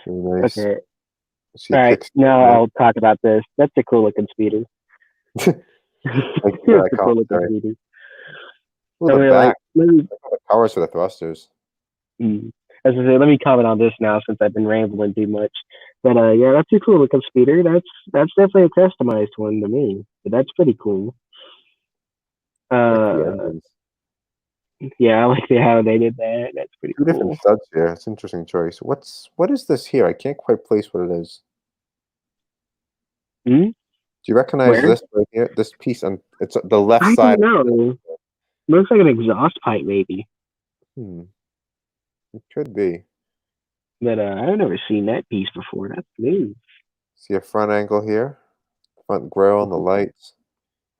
Very nice. Okay. All right, now that. I'll talk about this. That's a cool looking speeder. Thank you for that commentary. Ooh, the back. The powers for the thrusters. As I say, let me comment on this now since I've been rambling too much. But yeah, that's a cool looking speeder. That's definitely a customized one to me. But that's pretty cool. Yeah, I like how they did that. That's pretty cool. Two different studs here. It's an interesting choice. What is this here? I can't quite place what it is. Do you recognize this right here? This piece on it's the left side. I don't know. Looks like an exhaust pipe, maybe. It could be. But I've never seen that piece before. That's new. See a front angle here, front grill and the lights.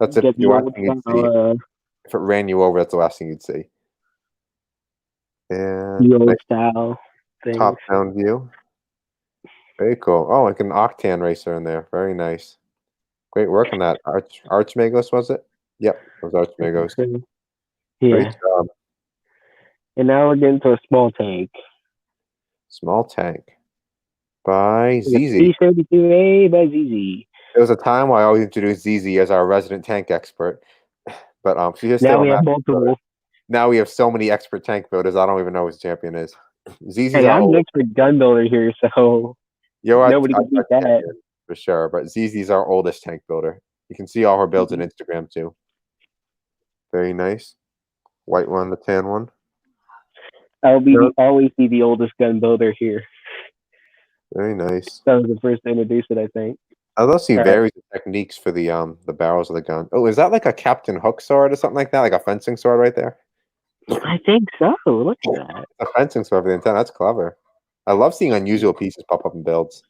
That's it. The last thing you'd see. If it ran you over, that's the last thing you'd see. And the old style top down view. Very cool. Oh, like an octane racer in there. Very nice. Great work on that. Archmagos, was it? Yep, it was Archmagos. Yeah. Great job. And now we're getting to a small tank. Small tank by ZZ. T-72A by ZZ. There was a time where I always introduced ZZ as our resident tank expert, but now we have multiple. Now we have so many expert tank builders. I don't even know who his champion is. ZZ's hey, I'm an expert gun builder here, so nobody can beat that for sure. But ZZ's our oldest tank builder. You can see all her builds on Instagram too. Very nice. White one, the tan one. I'll always be the oldest gun builder here. Very nice. That was the first to introduce it, I think. I love seeing various techniques for the barrels of the gun. Oh, is that like a Captain Hook sword or something like that? Like a fencing sword right there? I think so. Look at that. A fencing sword for the antenna. That's clever. I love seeing unusual pieces pop up in builds.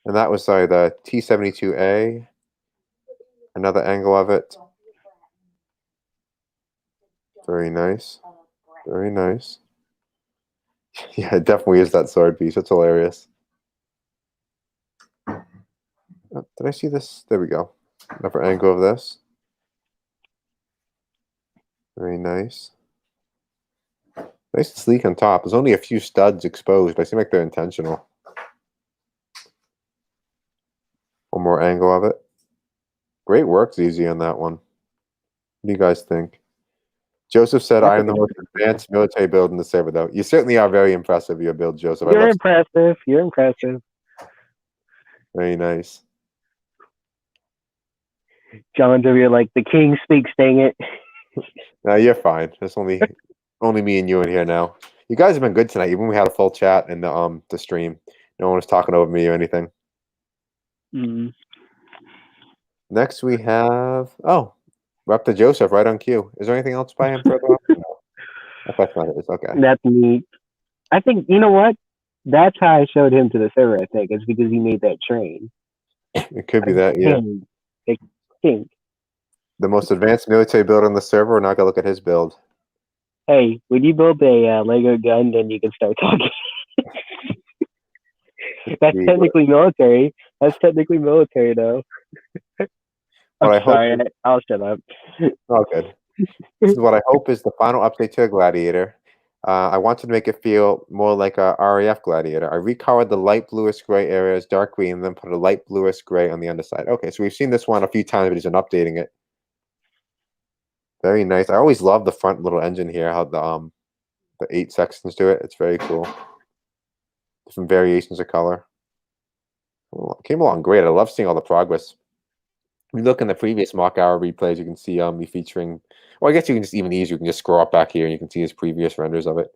And that was the T-72A. Another angle of it. Very nice. Very nice. Yeah, it definitely is that sword piece. It's hilarious. Oh, did I see this? There we go. Another angle of this. Very nice. Nice and sleek on top. There's only a few studs exposed, but I seem like they're intentional. One more angle of it. Great work, ZZ, on that one. What do you guys think? Joseph said, I am the most advanced military build in the server, though. You certainly are very impressive, your build, Joseph. You're impressive. You're impressive. Very nice. John's over here like, the king speaks, dang it. No, you're fine. There's only me and you in here now. You guys have been good tonight. Even we had a full chat in the stream. No one was talking over me or anything. Next we have we're up to Joseph right on cue. Is there anything else by him further up? No. That's not it. It's okay. That's neat. I think you know what? That's how I showed him to the server. I think it's because he made that train. It could be that, yeah. King. The most advanced military builder on the server. We're not gonna look at his build. Hey, when you build a Lego gun, then you can start talking. That's technically military. That's technically military, though. What I I'm hope sorry. I'll shut up. Oh, good. This is what I hope is the final update to the Gladiator. I wanted to make it feel more like a RAF Gladiator. I recolored the light bluish gray areas dark green, and then put a light bluish gray on the underside. Okay, so we've seen this one a few times, but he's been updating it. Very nice. I always love the front little engine here. How the 8 sections to it. It's very cool. Different variations of color. Came along great. I love seeing all the progress. If you look in the previous Moc Hour replays, you can see me featuring. Well, I guess you can just even easier. You can just scroll up back here, and you can see his previous renders of it.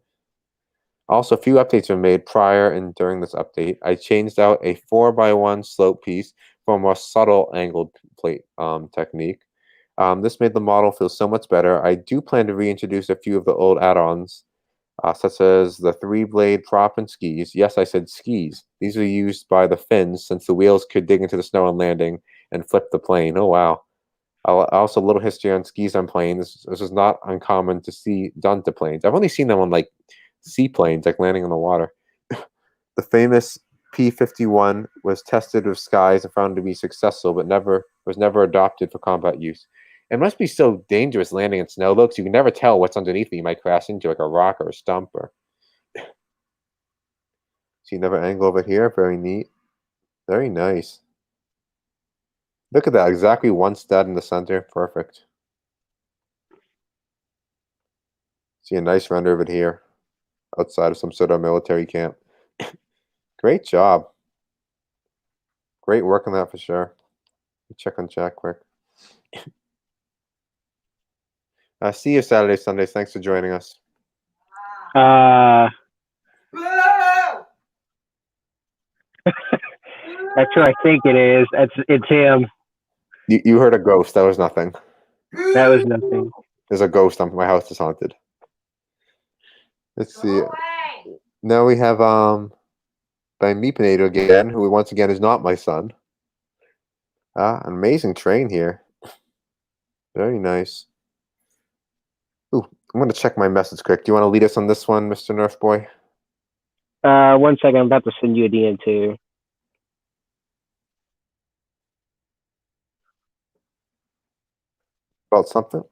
Also, a few updates were made prior and during this update. I changed out a 4x1 slope piece for a more subtle angled plate technique. This made the model feel so much better. I do plan to reintroduce a few of the old add-ons, such as the 3-blade prop and skis. Yes, I said skis. These are used by the Finns since the wheels could dig into the snow on landing and flip the plane. Oh, wow. Also, a little history on skis on planes. This is not uncommon to see done to planes. I've only seen them on like seaplanes, like landing on the water. The famous P-51 was tested with skies and found to be successful, but was never adopted for combat use. It must be so dangerous landing in snow, though, because you can never tell what's underneath you. You might crash into like a rock or a stump. Or see another angle over here. Very neat. Very nice. Look at that. Exactly one stud in the center. Perfect. See a nice render of it here. Outside of some sort of military camp. Great job. Great work on that for sure. Check on chat quick. See you Saturday, Sundays. Thanks for joining us. That's who I think it is. It's him. You heard a ghost. That was nothing. That was nothing. There's a ghost on my house is haunted. Let's see. Now we have by Meepinator again, who once again is not my son. An amazing train here. Very nice. Ooh, I'm gonna check my message quick. Do you want to lead us on this one, Mr. Nerf Boy? 1 second. I'm about to send you a DM too. About something?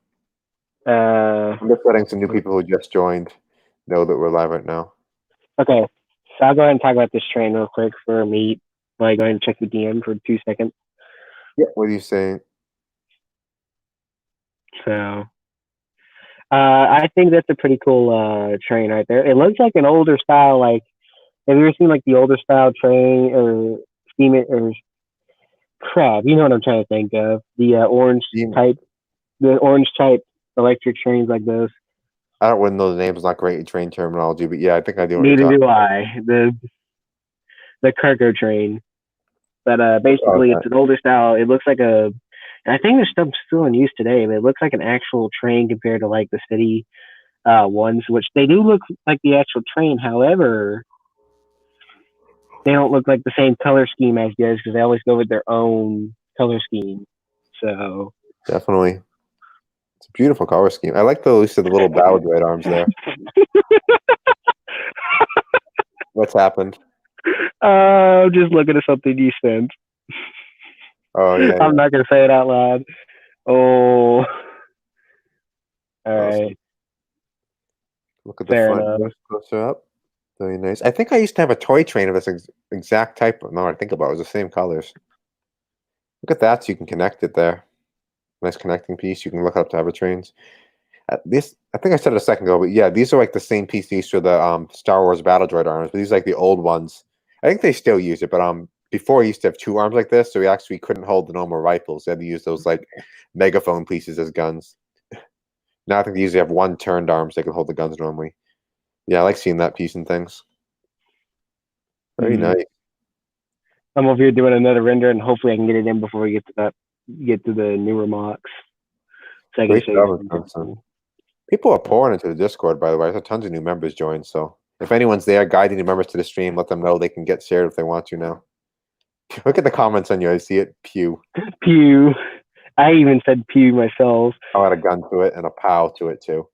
I'm just letting some new people who just joined know that we're live right now. Okay, so I'll go ahead and talk about this train real quick for me. Go ahead and check the DM for 2 seconds. Yeah. What are you saying? So, I think that's a pretty cool train right there. It looks like an older style. Like, have you ever seen like the older style train or steam it or crap? You know what I'm trying to think of? The orange type electric trains like those. I don't really know the names. Not great at train terminology, but yeah, I think I do. Neither do I. The cargo train, but basically it's an older style. It looks like I think there's stuff still in use today, but it looks like an actual train compared to like the city ones, which they do look like the actual train. However, they don't look like the same color scheme as yours because they always go with their own color scheme. So definitely. It's a beautiful color scheme. I like the use of the little ballad right arms there. What's happened? I'm just looking at something you sent. Oh yeah. I'm not gonna say it out loud. Oh. All right. Look at the front closer up. Very nice. I think I used to have a toy train of this exact type. No, I think about it was the same colors. Look at that, so you can connect it there. Nice connecting piece. You can look up to other trains. This, I think I said it a second ago, but yeah, these are like the same piece used for the Star Wars battle droid arms, but these are like the old ones. I think they still use it, but before he used to have 2 arms like this, so he actually couldn't hold the normal rifles. They had to use those like megaphone pieces as guns. Now I think they usually have 1 turned arm so they can hold the guns normally. Yeah, I like seeing that piece and things. Very nice. I'm over here doing another render, and hopefully I can get it in before we get to the newer mocks. So Great job, people are pouring into the Discord, by the way. I have tons of new members joined, so if anyone's there guiding the members to the stream, let them know they can get shared if they want to now. Look at the comments on you. I see it. Pew. Pew. I even said pew myself. I had a gun to it and a pow to it too.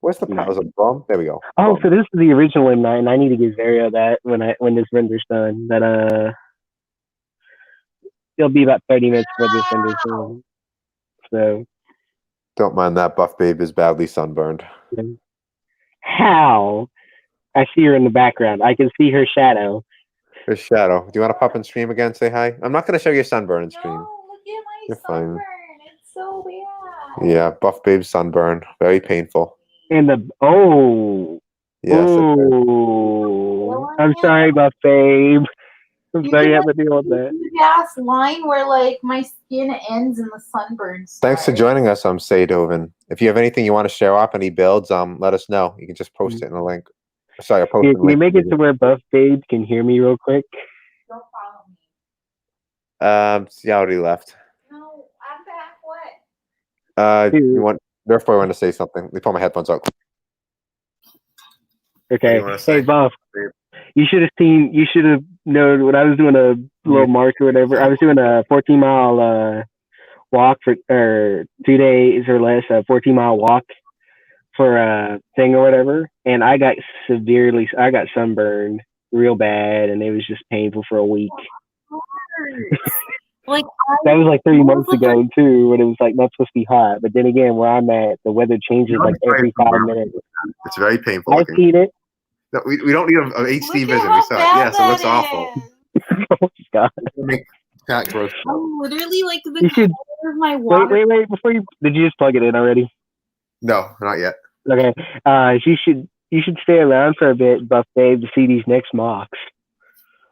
Where's the pause of bomb? There we go. Oh, Boom. so this is the original M9. I need to give Zario that when this render's done. That it'll be about 30 minutes before this render's done. So Don't mind that. Buff Babe is badly sunburned. how? I see her in the background. I can see her shadow. Her shadow. Do you want to pop and stream again? Say hi. I'm not going to show your sunburn and stream. No, look at my You're fine. sunburn. It's so bad. Yeah, Buff Babe's sunburn. Very painful. And the Yes. I'm sorry about Babe. I'm sorry you have to deal with that. Gas line where like my skin ends and the sunburn starts. Thanks for joining us, Saydoven. If you have anything you want to share off, any builds, let us know. You can just post it in a link. Sorry, I'll post it in a Can you link. make it to where Buff Babe can hear me real quick? Don't follow me. She already left. No, I'm back. What? You want? Therefore, I want to say something. Let me put my headphones out. Okay. wanna say? Hey, Buff. You should have known when I was doing a little march or whatever. I was doing a 14-mile walk for 2 days or less, a 14-mile walk for a thing or whatever, and I got sunburned real bad, and it was just painful for a week. Like That was like 3 months ago too, when it was like not supposed to be hot. But then again, where I'm at, the weather changes like every 5 minutes. It's very painful. I've seen it. No, we don't need an HD vision. We saw it. Yes, it looks awful. Oh God! Make cat gross. I'm literally like the You should- color of my water. Wait! Before did you just plug it in already? No, not yet. Okay. You should stay around for a bit, Buff Babe, to see these next mocks.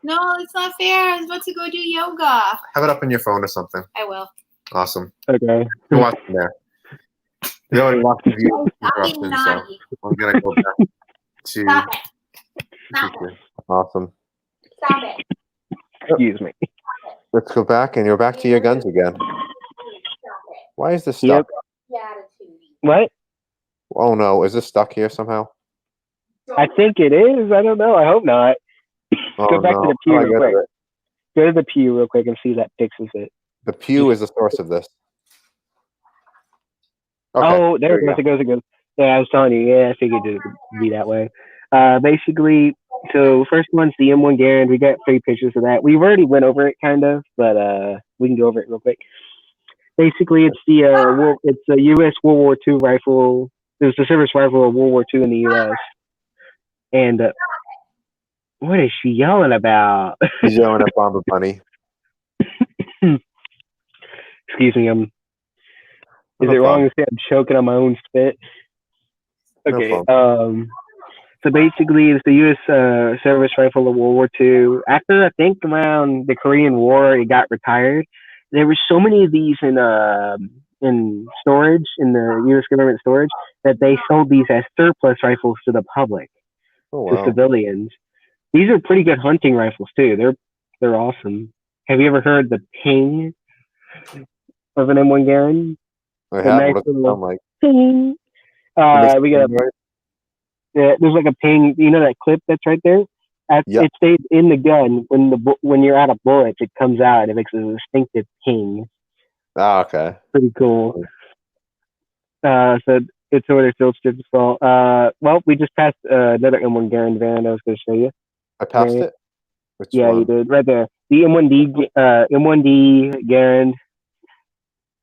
No, it's not fair. I was about to go do yoga. Have it up on your phone or something. I will. Awesome. Okay. You're watching there. You already watched the view Stop being interruption, so naughty. I'm gonna go back to. Stop it. Stop it. Awesome. Stop it. Excuse me. Let's go back, and you're back to your guns again. Stop it. Why is this stuck? Yep. The attitude. What? Oh no, is this stuck here somehow? I think it is. I don't know. I hope not. Oh, Go back to no. the pew How do I real get quick. to it? Go to the pew real quick and see if that fixes it. The pew is the source of this. Okay, Oh, there we it goes. It goes. Yeah, I was telling you. Yeah, I figured it would be that way. Basically, so first one's the M1 Garand. We got 3 pictures of that. We've already went over it kind of, but we can go over it real quick. Basically, it's the U.S. World War II rifle. It was the service rifle of World War II in the U.S. And what is she yelling about? He's yelling at Bomber Bunny. Excuse me. Is No it wrong problem. to say I'm choking on my own spit? No Okay. problem. So basically, it's the U.S. Service rifle of World War II. After I think around the Korean War, it got retired. There were so many of these in storage in the U.S. government storage that they sold these as surplus rifles to the public, Oh to wow. civilians. These are pretty good hunting rifles too. They're awesome. Have you ever heard the ping of an M1 Garand? I The have. nice What does it little sound like? ping. We got there's like a ping. You know that clip that's right there? Yep. It stays in the gun when you're out of bullets. It comes out and it makes a distinctive ping. Ah, okay. Pretty cool. So it's order field strip as well. Well, we just passed another M1 Garand van. I was going to show you. I passed Right. it. Which Yeah, one? you did right there. The M1D Garand.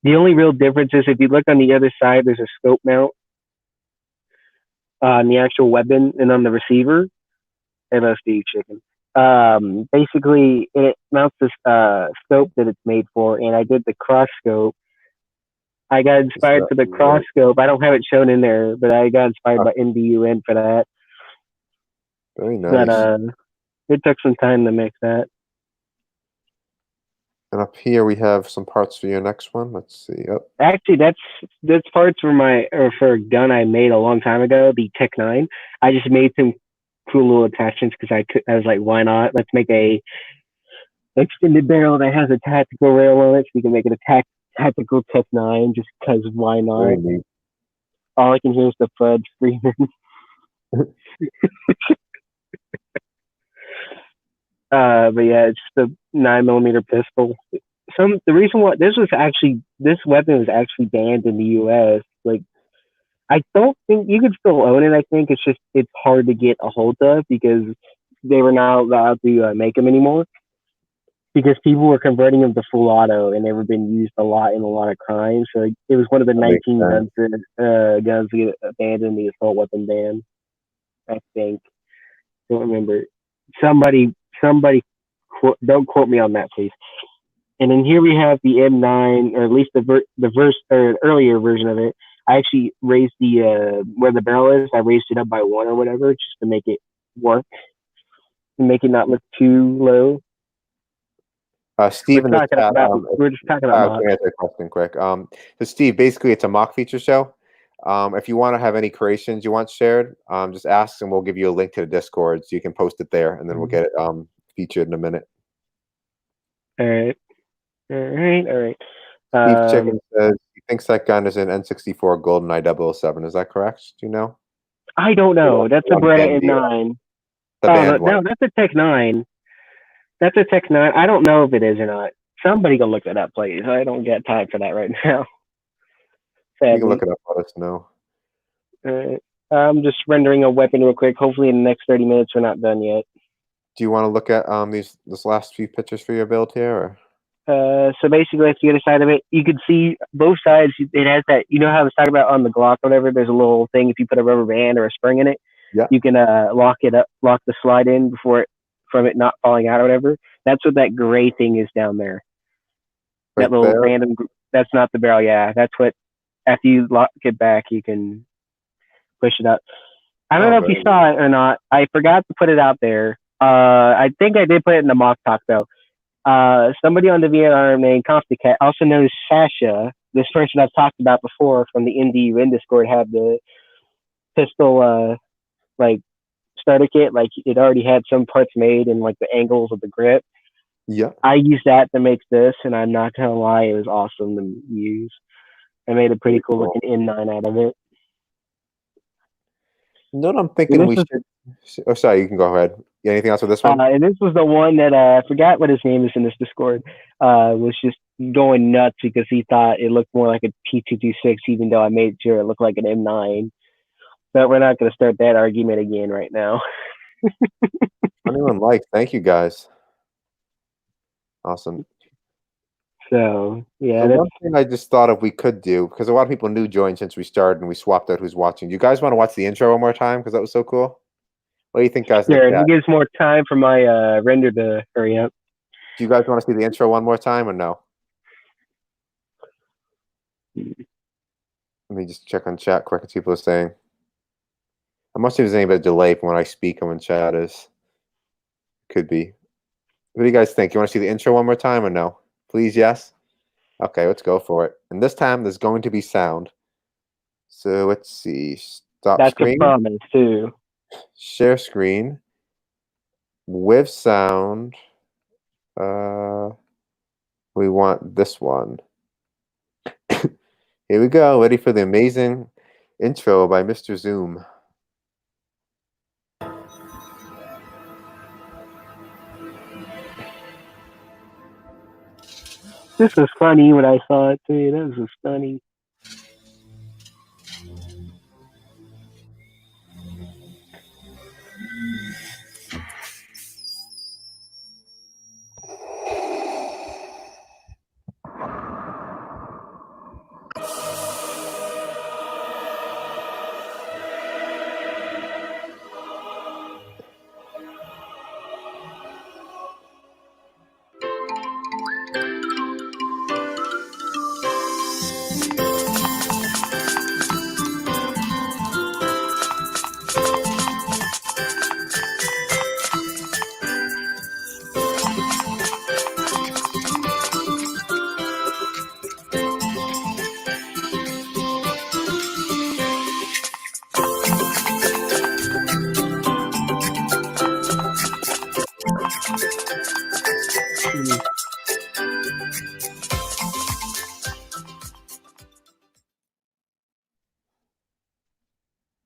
The only real difference is if you look on the other side, there's a scope mount on the actual weapon and on the receiver. LSD chicken. Basically, it mounts this scope that it's made for, and I did the cross scope. I got inspired for the cross scope. I don't have it shown in there, but I got inspired by NBUN for that. Very nice. But it took some time to make that. And up here we have some parts for your next one. Let's see. Oh, Actually, that's parts for a gun I made a long time ago, the Tech 9. I just made some cool little attachments because I was like, why not? Let's make a extended barrel that has a tactical rail on it, so we can make it a tactical Tech 9 just because why not? very neat. All I can hear is the FUD screaming. But yeah, it's the 9mm pistol. The reason why this weapon was actually banned in the U.S. like I don't think you could still own it. I think it's just it's hard to get a hold of because they were not allowed to make them anymore because people were converting them to full auto and they were being used a lot in a lot of crimes. So it was one of the That makes 19 sense. guns that get abandoned, the assault weapon ban. I think. Don't remember. Somebody, don't quote me on that, please. And then here we have the M9, or at least the verse or earlier version of it. I actually raised the where the barrel is. I raised it up by 1 or whatever, just to make it work, and make it not look too low. Steve in the chat. We're just talking about Can I answer a question quick? So Steve, basically, it's a mock feature show. If you want to have any creations you want shared, just ask, and we'll give you a link to the Discord so you can post it there, and then we'll get it featured in a minute. All right. Steve Chicken says he thinks that gun is an N64 GoldenEye 007. Is that correct? Do you know? I don't know. That's a Beretta M9. No, that's a Tech 9. That's a Tech 9. I don't know if it is or not. Somebody go look that up, please. I don't get time for that right now. Sadly. You can look it up. Let us know. I'm just rendering a weapon real quick. Hopefully, in the next 30 minutes, we're not done yet. Do you want to look at this last few pictures for your build here? Or? So basically, if you get a side of it, you can see both sides. It has that, you know how I was talking about on the Glock or whatever, there's a little thing, if you put a rubber band or a spring in it, yeah, you can lock the slide in from it not falling out or whatever. That's what that gray thing is down there. Right that little there? random, that's not the barrel, yeah. That's what, after you lock it back, you can push it up. I don't know if you saw it or not. I forgot to put it out there. I think I did put it in the mock talk, though. Somebody on the VNR named Complicat, also known as Sasha, this person I've talked about before from the Indie Win Discord, had the pistol starter kit. Like, it already had some parts made and like the angles of the grip. Yeah. I used that to make this, and I'm not gonna lie, it was awesome to use. I made a pretty cool looking M9 out of it. You know what I'm thinking we should... Oh, sorry, you can go ahead. Anything else with this one? And this was the one that I forgot what his name is in this Discord. Was just going nuts because he thought it looked more like a P226, even though I made sure it looked like an M9. But we're not going to start that argument again right now. Anyone like? Thank you guys. Awesome. So yeah, the one thing I just thought of we could do, because a lot of people new joined since we started and we swapped out who's watching. Do you guys want to watch the intro one more time? Because that was so cool. What do you think, guys? Yeah, it gives more time for my render to hurry up. Do you guys want to see the intro one more time or no? Let me just check on chat quick and see what people are saying. I must see if there's any bit of delay from when I speak and when chat is. Could be. What do you guys think? You want to see the intro one more time or no? Please, yes? Okay, let's go for it. And this time there's going to be sound. So let's see. Stop screen. That's a promise too. Share screen. With sound. We want this one. Here we go. Ready for the amazing intro by Mr. Zoom. This was funny when I saw it too. This was funny.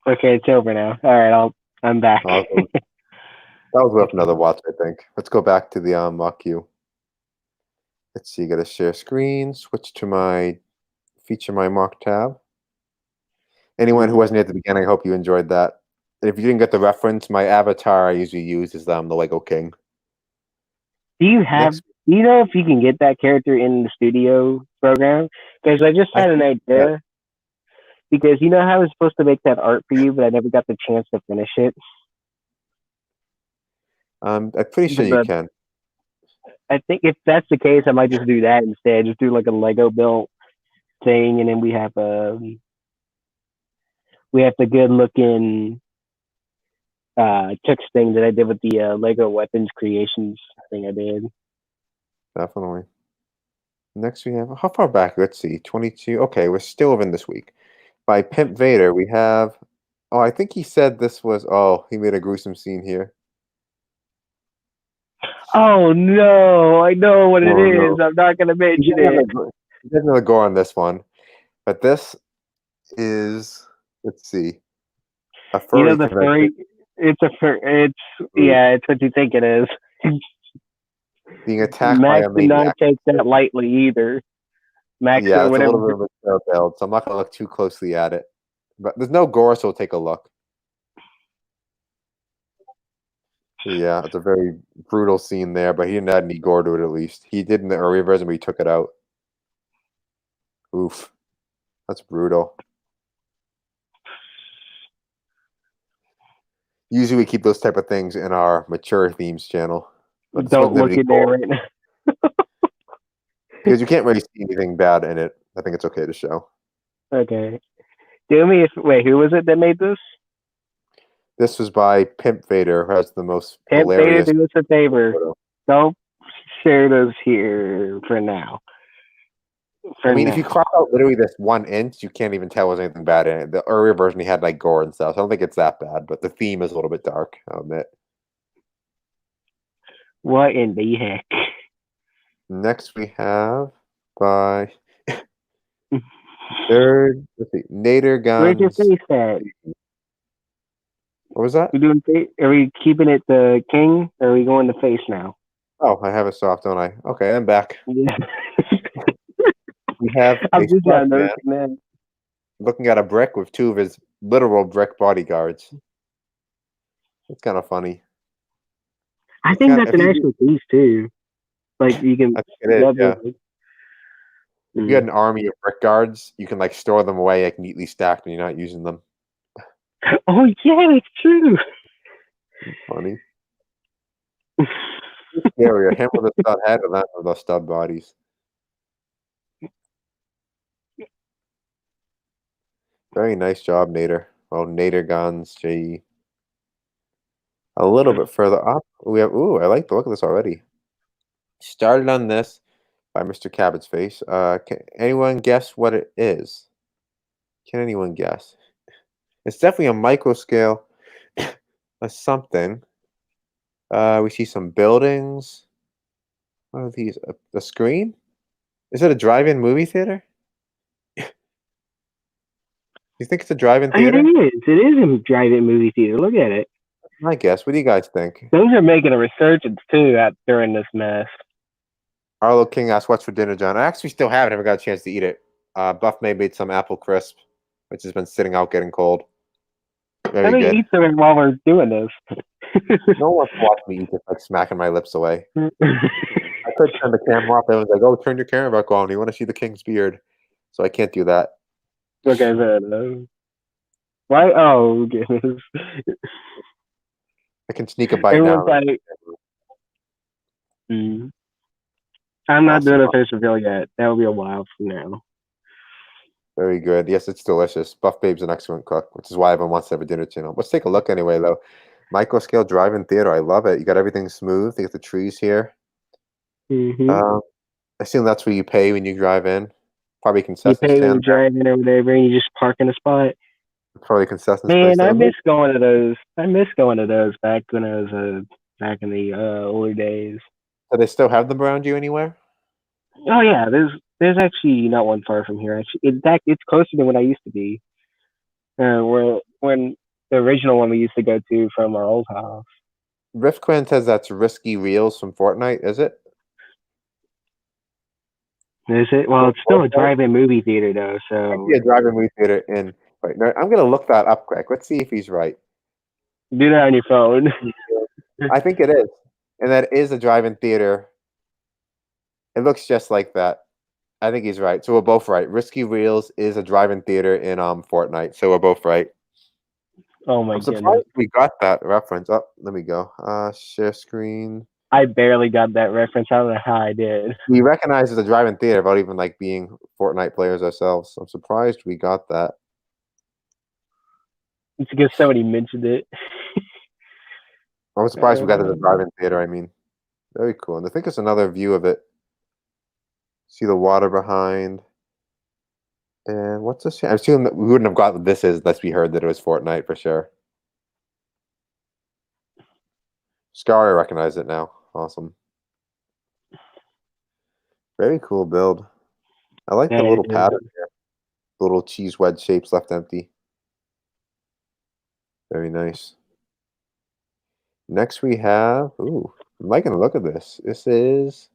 Okay, it's over now. All right, I'm back. Awesome. That was worth another watch, I think. Let's go back to the Moc Hour. Let's see, got to share screen, switch to my feature my mock tab. Anyone who wasn't at the beginning, I hope you enjoyed that. And if you didn't get the reference, my avatar I usually use is the Lego King. Do you know if you can get that character in the studio program? Because I just had an idea. Because you know how I was supposed to make that art for you, but I never got the chance to finish it. I'm pretty sure you can. I think if that's the case, I might just do that instead. Just do like a Lego built thing, and then we have the good looking text thing that I did with the Lego weapons creations thing I did. Definitely. Next we have, how far back? Let's see, 22. Okay, we're still within this week. By Pimp Vader, we have, oh, I think he said this was, oh, he made a gruesome scene here. Oh no, I know what it is. I'm not gonna mention it. He doesn't really go on this one, but this is, let's see, a furry. You know, the furry. It's what you think it is. Being attacked Max by a did not maniac. take that lightly either. Max, Yeah, it's whatever. a little bit of a build, so I'm not gonna look too closely at it. But there's no gore, so we'll take a look. Yeah, it's a very brutal scene there, but he didn't add any gore to it at least. He did in the earlier version, but he took it out. Oof. That's brutal. Usually we keep those type of things in our mature themes channel. But don't look in there right now. Because you can't really see anything bad in it. I think it's okay to show. Okay. Who was it that made this? This was by Pimp Vader, who has the most Pimp hilarious... Vader, do us a favor. Don't share those here for now. If you crop out literally this 1 inch, you can't even tell there's anything bad in it. The earlier version, he had like gore and stuff. So I don't think it's that bad, but the theme is a little bit dark, I'll admit. What in the heck? Next we have by third, let's see, Nader Guns. Where's your face at? What was that? Are we keeping it the king, or are we going to face now? Oh, I have it soft, don't I? Okay, I'm back. Yeah. We have I'm just man. Looking at a brick with 2 of his literal brick bodyguards. It's kind of funny. I think that's an actual piece too. Like you can. I think it is, yeah. If you had an army of brick guards, you can like store them away like neatly stacked when you're not using them. Oh yeah, it's true. Funny. Scarier, him with a stud head or that with those stud bodies. Very nice job, Nader. Well, Nader Guns, J. A little bit further up, we have. Ooh, I like the look of this already. Started on this by Mr. Cabot's Face. Can anyone guess what it is? Can anyone guess? It's definitely a micro scale. A something. We see some buildings. What are these? A screen? Is it a drive-in movie theater? You think it's a drive-in theater? It is. It is a drive-in movie theater. Look at it. I guess. What do you guys think? Those are making a resurgence too during this mess. Arlo King asked, "What's for dinner, John?" I actually still haven't ever got a chance to eat it. Buff May made some apple crisp, which has been sitting out getting cold. Very good. Eat some while we're doing this. No one wants to watch me eat this, like smacking my lips away. I could turn the camera off. Everyone's like, "Oh, turn your camera back on. You want to see the king's beard?" So I can't do that. Look at that. Why? Oh, goodness. I can sneak a bite now. I'm not doing a fish reveal yet. That will be a while from now. Very good. Yes, it's delicious. Buff Babe's an excellent cook, which is why everyone wants to have a dinner channel. Let's take a look anyway, though. Micro scale drive-in theater. I love it. You got everything smooth. You got the trees here. I assume that's where you pay when you drive in. Probably concessions. You pay when you drive in or whatever, and you just park in a spot. Probably concessions. Man, I miss going to those. I miss going to those back when I was back in the older days. Do they still have them around you anywhere? Oh yeah, there's actually not one far from here. Actually, in fact, it's closer than what I used to be. When the original one we used to go to from our old house. Riftquinn says that's Risky Reels from Fortnite. Is it? Is it? Well, it's still a drive-in movie theater though. So yeah, drive-in movie theater in Wait, no, I'm gonna look that up quick. Let's see if he's right. Do that on your phone. I think it is, and that is a drive-in theater. It looks just like that. I think he's right. So we're both right. Risky Reels is a drive-in theater in Fortnite. So we're both right. Oh my I'm goodness. surprised we got that reference. Oh, let me go. Share screen. I barely got that reference. I don't know how I did. We recognize it's a drive-in theater without even like being Fortnite players ourselves. I'm surprised we got that. It's because somebody mentioned it. I'm surprised we got it as a drive-in theater. I mean, very cool. And I think it's another view of it. See the water behind. And what's this? I'm assuming that we wouldn't have got what this is unless we heard that it was Fortnite for sure. Scar, I recognize it now. Awesome. Very cool build. I like the little pattern here. Little cheese wedge shapes left empty. Very nice. Next we have, ooh, I'm liking the look of this. This is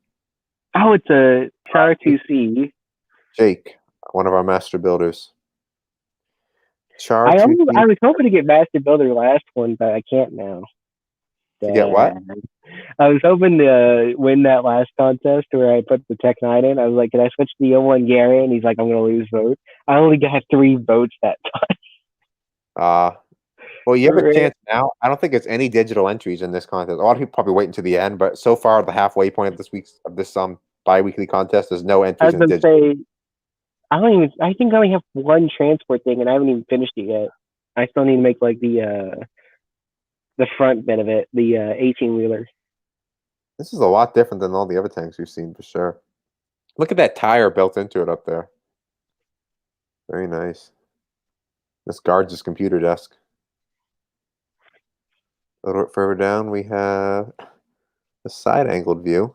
Oh, it's a Char 2C. Jake, one of our master builders. Char I 2C. was hoping to get Master Builder last one, but I can't now. To get what? I was hoping to win that last contest where I put the Tech 9 in. I was like, can I switch to the O1 Gary? And he's like, I'm going to lose votes. I only got 3 votes that time. Well, you have a chance now. I don't think it's any digital entries in this contest. A lot of people probably wait until the end, but so far the halfway point of this bi-weekly contest, there's no entries in digital. I think I only have 1 transport thing, and I haven't even finished it yet. I still need to make like the front bit of it, the 18-wheeler. This is a lot different than all the other tanks we've seen for sure. Look at that tire built into it up there. Very nice. This guards his computer desk. A little bit further down, we have a side-angled view.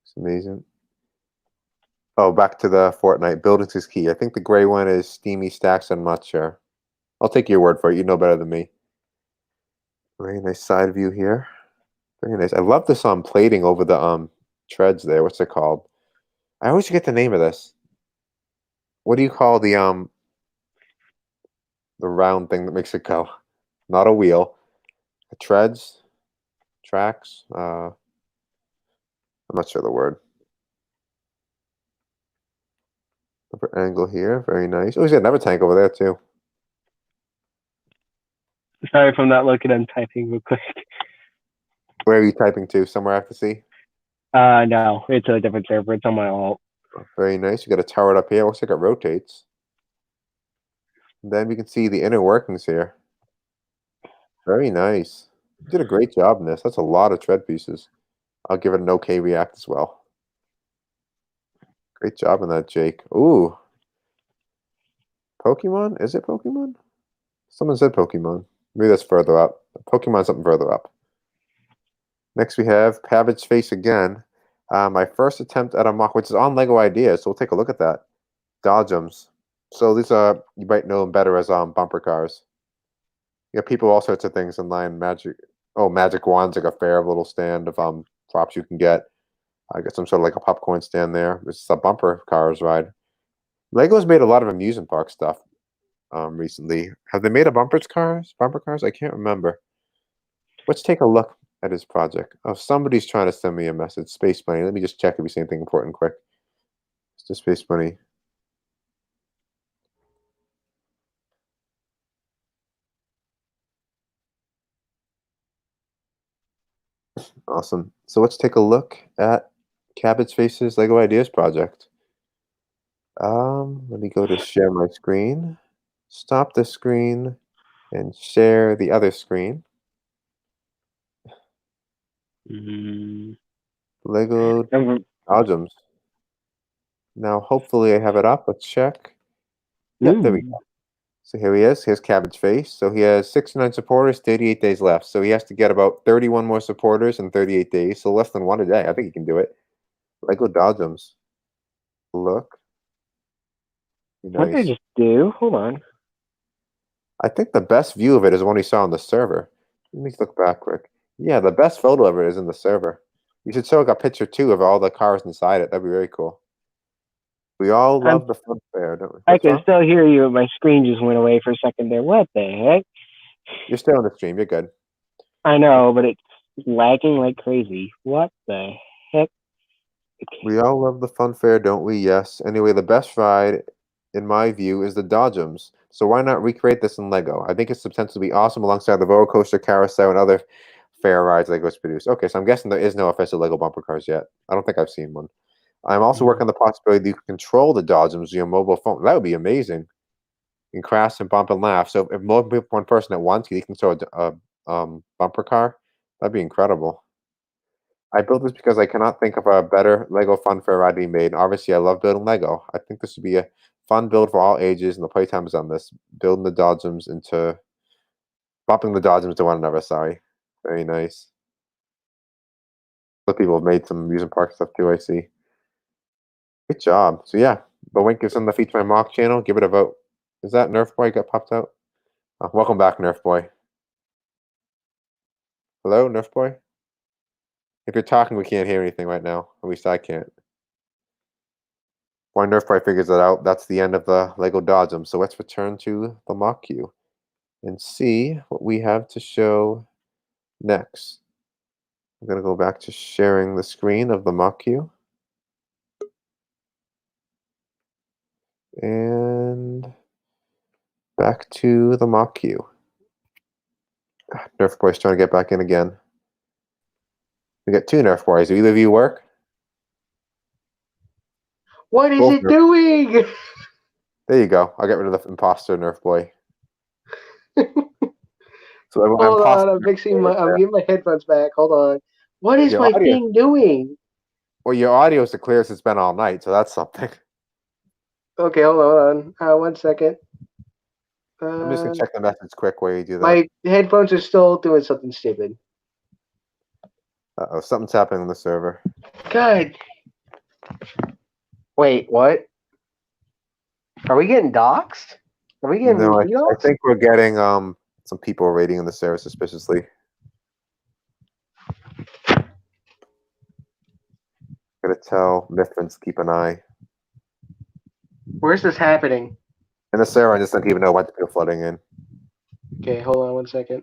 It's amazing. Oh, back to the Fortnite. Buildings is key. I think the gray one is Steamy Stacks. I'm not sure. I'll take your word for it. You know better than me. Very nice side view here. Very nice. I love this plating over the treads there. What's it called? I always forget the name of this. What do you call the round thing that makes it go? Not a wheel. Treads? Tracks? I'm not sure the word. Upper angle here. Very nice. Oh, he's got another tank over there too. Sorry if I'm not looking. I'm typing real quick. Where are you typing to? Somewhere I have to see? No, it's a different server. It's on my alt. Oh, very nice. You got a tower up here. Looks like it rotates. And then we can see the inner workings here. Very nice. You did a great job in this. That's a lot of tread pieces. I'll give it an okay react as well. Great job on that, Jake. Ooh. Pokemon? Is it Pokemon? Someone said Pokemon. Maybe that's further up. Pokemon something further up. Next we have Pabbage Face again. My first attempt at a mock, which is on LEGO Ideas, so we'll take a look at that. Dodgems. So these are, you might know them better as bumper cars. You got people, all sorts of things in line. Magic wands, like a fair little stand of props you can get. I got some sort of like a popcorn stand there. This is a bumper cars ride. LEGO's made a lot of amusement park stuff recently. Have they made a bumper cars? I can't remember. Let's take a look at his project. Oh, somebody's trying to send me a message. Space Money. Let me just check if we see anything important quick. It's just Space Money. Awesome. So let's take a look at Cabbage Face's LEGO Ideas project. Let me go to share my screen, stop the screen, and share the other screen. LEGO Dodgems. Now, hopefully I have it up. Let's check. Yep, there we go. So here he is. Here's Cabbage Face. So he has 69 supporters, 38 days left. So he has to get about 31 more supporters in 38 days. So less than 1 a day. I think he can do it. LEGO Dodgems. Look. Nice. What did I just do? Hold on. I think the best view of it is one we saw on the server. Let me look back quick. Yeah, the best photo of it is in the server. You should show like a picture too of all the cars inside it. That'd be very cool. We all I'm- love the fun fair, don't we? I What's can wrong? still hear you, but my screen just went away for a second there. What the heck? You're still on the stream. You're good. I know, but it's lagging like crazy. What the heck? We all love the fun fair, don't we? Yes. Anyway, the best ride, in my view, is the Dodgems. So why not recreate this in Lego? I think it's potential to be awesome alongside the roller coaster, carousel, and other fair rides Lego's produced. Okay, so I'm guessing there is no official Lego bumper cars yet. I don't think I've seen one. I'm also working on the possibility that you can control the Dodgems with your mobile phone. That would be amazing. You can crash and bump and laugh. So if more people, one person at once, you can throw a bumper car. That'd be incredible. I built this because I cannot think of a better Lego fun fair ride to be made. Obviously, I love building Lego. I think this would be a fun build for all ages, and the playtime is on this. Building the Dodgems into bumping the Dodgems to one another. Sorry, very nice. Other people have made some amusement park stuff too. I see. Good job. So yeah, the link is in the Feature My Mock channel. Give it a vote. Is that Nerf Boy got popped out? Welcome back, Nerf Boy. Hello, Nerf Boy? If you're talking, we can't hear anything right now. At least I can't. While Nerf Boy figures it out, that's the end of the Lego Dodgem. So let's return to the Mock Queue and see what we have to show next. I'm going to go back to sharing the screen of the Mock Queue. And back to the Mock Queue. Nerf Boy's trying to get back in again. We got two Nerf Boys. Do either of you work? What is Both it Nerf. doing? There you go. I'll get rid of the imposter Nerf Boy. So Hold on, I'm Nerf fixing Boy I'm getting my headphones back. Hold on. What is Your my audio- thing doing? Well, your audio is the clearest it's been all night, so that's something. Okay, hold on. 1 second. I'm just gonna check the message quick while you do that. My headphones are still doing something stupid. Uh-oh, something's happening on the server. God. Wait, what? Are we getting doxxed? Are we getting No, I doxxed? think we're getting some people rating on the server suspiciously. Gotta tell Mithrin to keep an eye. Where's this happening? And the server, I just don't even know what people flooding in. Okay, hold on 1 second.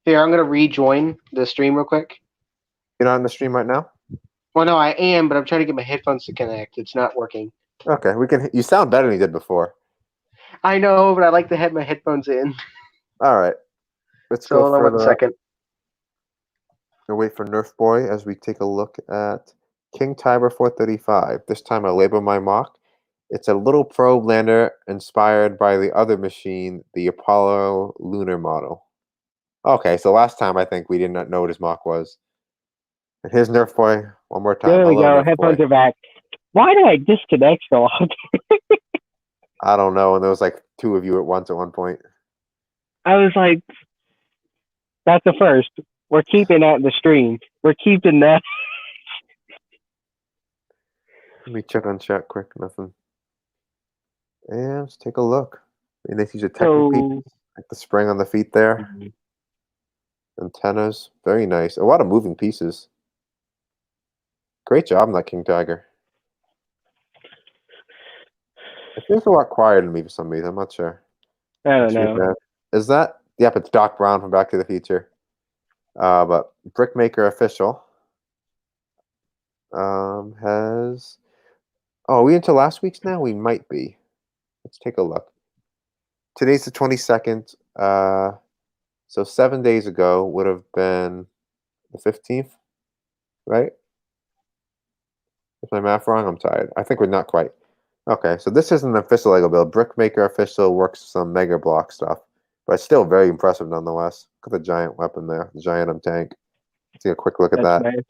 Here, I'm gonna rejoin the stream real quick. You're not in the stream right now? Well, no, I am, but I'm trying to get my headphones to connect. It's not working. Okay, we can. You sound better than you did before. I know, but I like to have my headphones in. All right, let's So go hold on 1 further. second. We'll wait for Nerf Boy as we take a look at King Tiber 435. This time I label my mock. It's a little probe lander inspired by the other machine, the Apollo lunar model. Okay, so last time I think we did not know what his mock was. And here's Nerf Boy one more time. There we Hello, go. Nerf Headphones Boy. are back. Why did I disconnect so often? I don't know, and there was like two of you at once at one point. I was like, that's a first. We're keeping that in the stream. We're keeping that. Let me check on chat quick. Nothing. And let's take a look. And they use a technical piece, like the spring on the feet there. Antennas, very nice. A lot of moving pieces. Great job on that King Tiger. It feels a lot quieter to me for some reason. I'm not sure. I don't know. Is that? Yep, it's Doc Brown from Back to the Future. But Brickmaker Official has. Oh, are we into last week's now? We might be. Let's take a look. Today's the 22nd. So 7 days ago would have been the 15th, right? Is my math wrong? I'm tired. I think we're not quite. Okay, so this isn't an official Lego build. Brickmaker Official works some Mega Block stuff, but it's still very impressive nonetheless. Look at the giant weapon there, the giant tank. Take a quick look at that. Nice.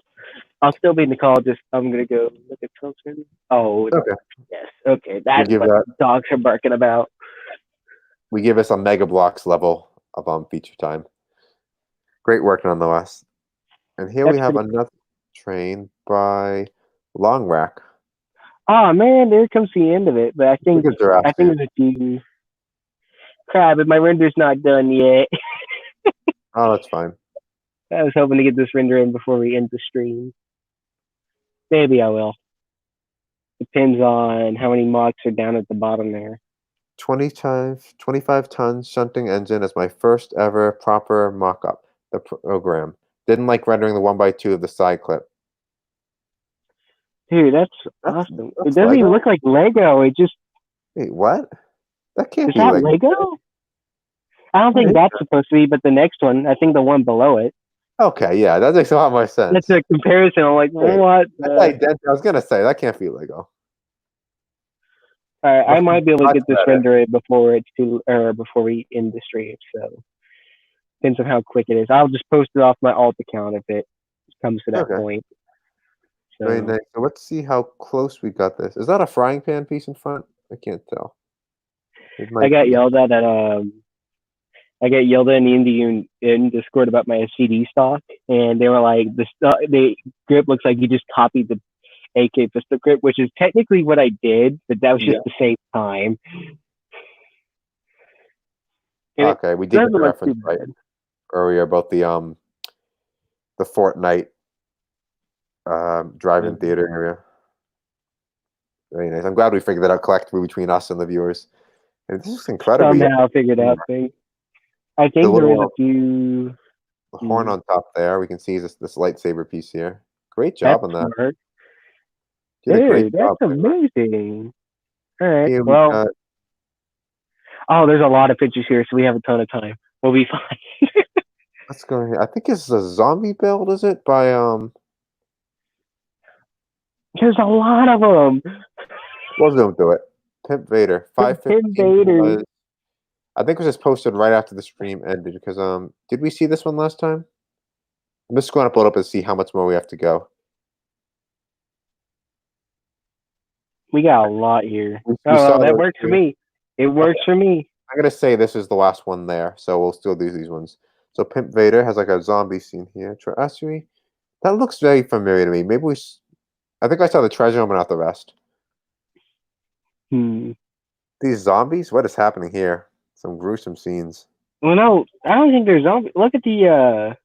I'll still be in the call. Just I'm gonna go look at something. Oh, okay. Yes. Okay, that's what dogs are barking about. We give us a Mega Blocks level of feature time. Great work nonetheless. And here we have another train by Long Rack. Oh man, there comes the end of it. But I think there's a few. Crap, but my render's not done yet. Oh, that's fine. I was hoping to get this render in before we end the stream. Maybe I will. depends on how many mocks are down at the bottom there. 25 tons shunting engine is my first ever proper mock-up. The program didn't like rendering the 1x2 of the side clip. Dude, that's awesome. It that's doesn't even Lego? look like Lego. It just Wait, what? That can't is be that Lego. Lego? I don't What think is that's supposed to be, but the next one, I think the one below it. Okay, yeah, that makes a lot more sense. That's a comparison. I'm like, Wait, what? That's identical. I was gonna say that can't be Lego. All right, I might be able to Much get this better. rendered before it's too, or before we end the stream. So depends on how quick it is. I'll just post it off my alt account if it comes to that Okay. point. So Very nice. So let's see how close we got this. Is that a frying pan piece in front? I can't tell. It I might got be. yelled at I got yelled at in Discord about my SCD stock, and they were like, the grip looks like you just copied the AK pistol grip, which is technically what I did, but that was just to save time. And Okay, we did get doesn't the look too reference right bad. earlier about the Fortnite drive-in theater area. Very nice. I'm glad we figured that out collectively between us and the viewers. And this is incredibly Somehow figured out thing. I think there is a few. The horn on top there. We can see this lightsaber piece here. Great That's job on that. smart. Did a great Dude, that's job. amazing. All right. Here we Well, got- oh, there's a lot of pictures here, so we have a ton of time. We'll be fine. let's go here. I think it's a zombie build, is it? By There's a lot of them. we'll go do it. Pimp Vader. 515 Pimp Vader. was- I think it was just posted right after the stream ended because did we see this one last time? I'm just going to pull it up and see how much more we have to go. We got a lot here. We Oh, saw well, that those works for two. me. It works for me. I'm gonna say this is the last one there, so we'll still do these ones. So Pimp Vader has like a zombie scene here. Actually, that looks very familiar to me. Maybe we. I think I saw the treasure room and not the rest. Hmm. These zombies. What is happening here? Some gruesome scenes. Well, no, I don't think there's zombies. Look at the.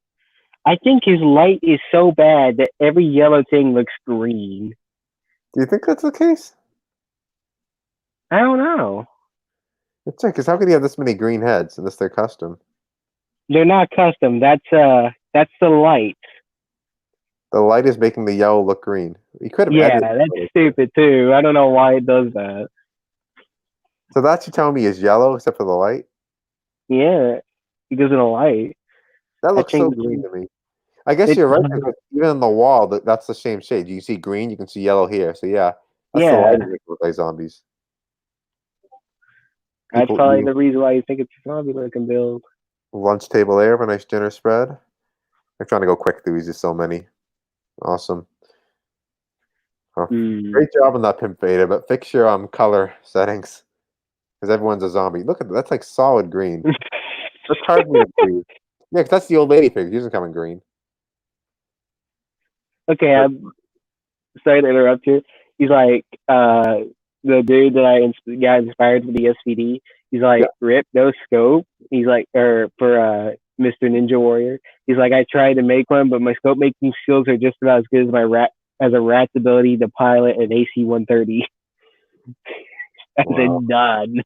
I think his light is so bad that every yellow thing looks green. Do you think that's the case? I don't know. Let's check. Because how could he have this many green heads unless they're custom? They're not custom. That's the light. The light is making the yellow look green. He could have. Yeah, edited that's it. stupid too. I don't know why it does that. So that you telling me is yellow except for the light? Yeah, because of the light. That looks so think- green to me. I guess It you're right does. because even on the wall, that's the same shade. You see green, you can see yellow here. So yeah, that's the Yeah. light that look like zombies. That's People probably eating the reason why you think it's a zombie looking build. lunch table there of a nice dinner spread. I'm trying to go quick through these. There's so many. Awesome. Oh, great job on that Pimp Vader, but fix your color settings because everyone's a zombie. Look at that. That's like solid green. That's hard to green. Yeah, 'cause that's the old lady figure. She doesn't come in green. Okay, I'm sorry to interrupt you. He's like, the dude that got inspired for the SVD. He's like, Rip, no scope. He's like, or for Mr. Ninja Warrior. He's like, I tried to make one, but my scope making skills are just about as good as a rat's ability to pilot an AC-130. I said, done.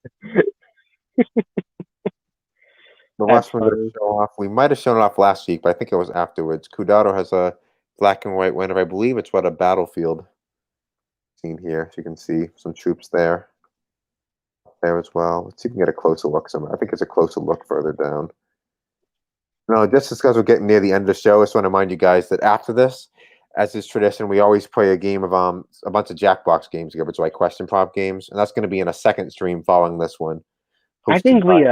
The last one to show off. We might have shown it off last week, but I think it was afterwards. Kudado has a black and white winner. I believe it's what a battlefield scene here. So you can see some troops there as well. Let's see if we can get a closer look somewhere. I think it's a closer look further down. No, just because we're getting near the end of the show, I just want to remind you guys that after this, as is tradition, we always play a game of a bunch of Jackbox games together, which are like question prompt games, and that's going to be in a second stream following this one. I think we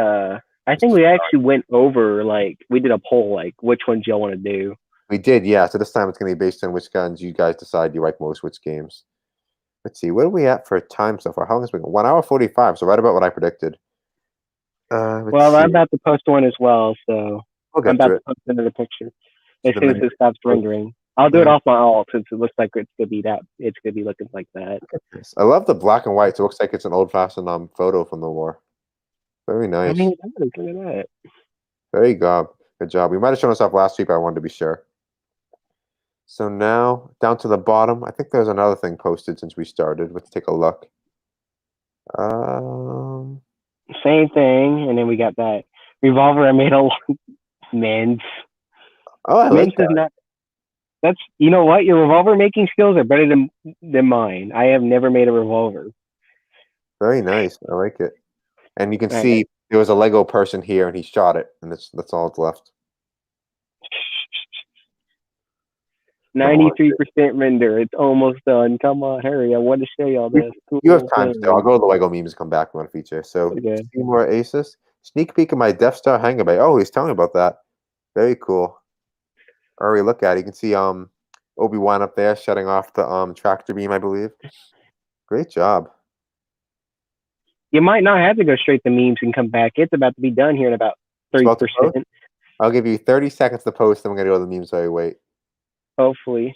actually went over, like, we did a poll, like, which ones y'all want to do. We did, yeah. So this time it's going to be based on which guns you guys decide you like most, which games. Let's see, what are we at for time so far? How long has it been? 1 hour 45, so right about what I predicted. Well, I'm about to post one as well, so we'll I'm get about to to it. post another picture as soon as it stops rendering. I'll do it off my alt since it looks like it's gonna be looking like that. I love the black and white. So it looks like it's an old-fashioned photo from the war. Very nice. I mean, look at that. Very good. Good job. We might have shown us off last week, but I wanted to be sure. So now down to the bottom. I think there's another thing posted since we started. Let's take a look. Same thing, and then we got that revolver I made a Mints. Oh, I like Mints is that. not. That's you know what, your revolver making skills are better than mine. I have never made a revolver. Very nice. I like it. And you can Right. see there was a Lego person here, and he shot it, and that's all that's left. 93% render. It's almost done. Come on, hurry! I want to show y'all this. You have time still. I'll go to the Lego memes and come back on feature. So, Okay. Seymour Asus. Sneak peek of my Death Star hangar bay. Oh, he's telling me about that. Very cool. Already look at it. You can see Obi-Wan up there shutting off the tractor beam, I believe. Great job. You might not have to go straight to memes and come back. It's about to be done here in about 30%. I'll give you 30 seconds to post, then we're going to go to the memes while you wait. Hopefully.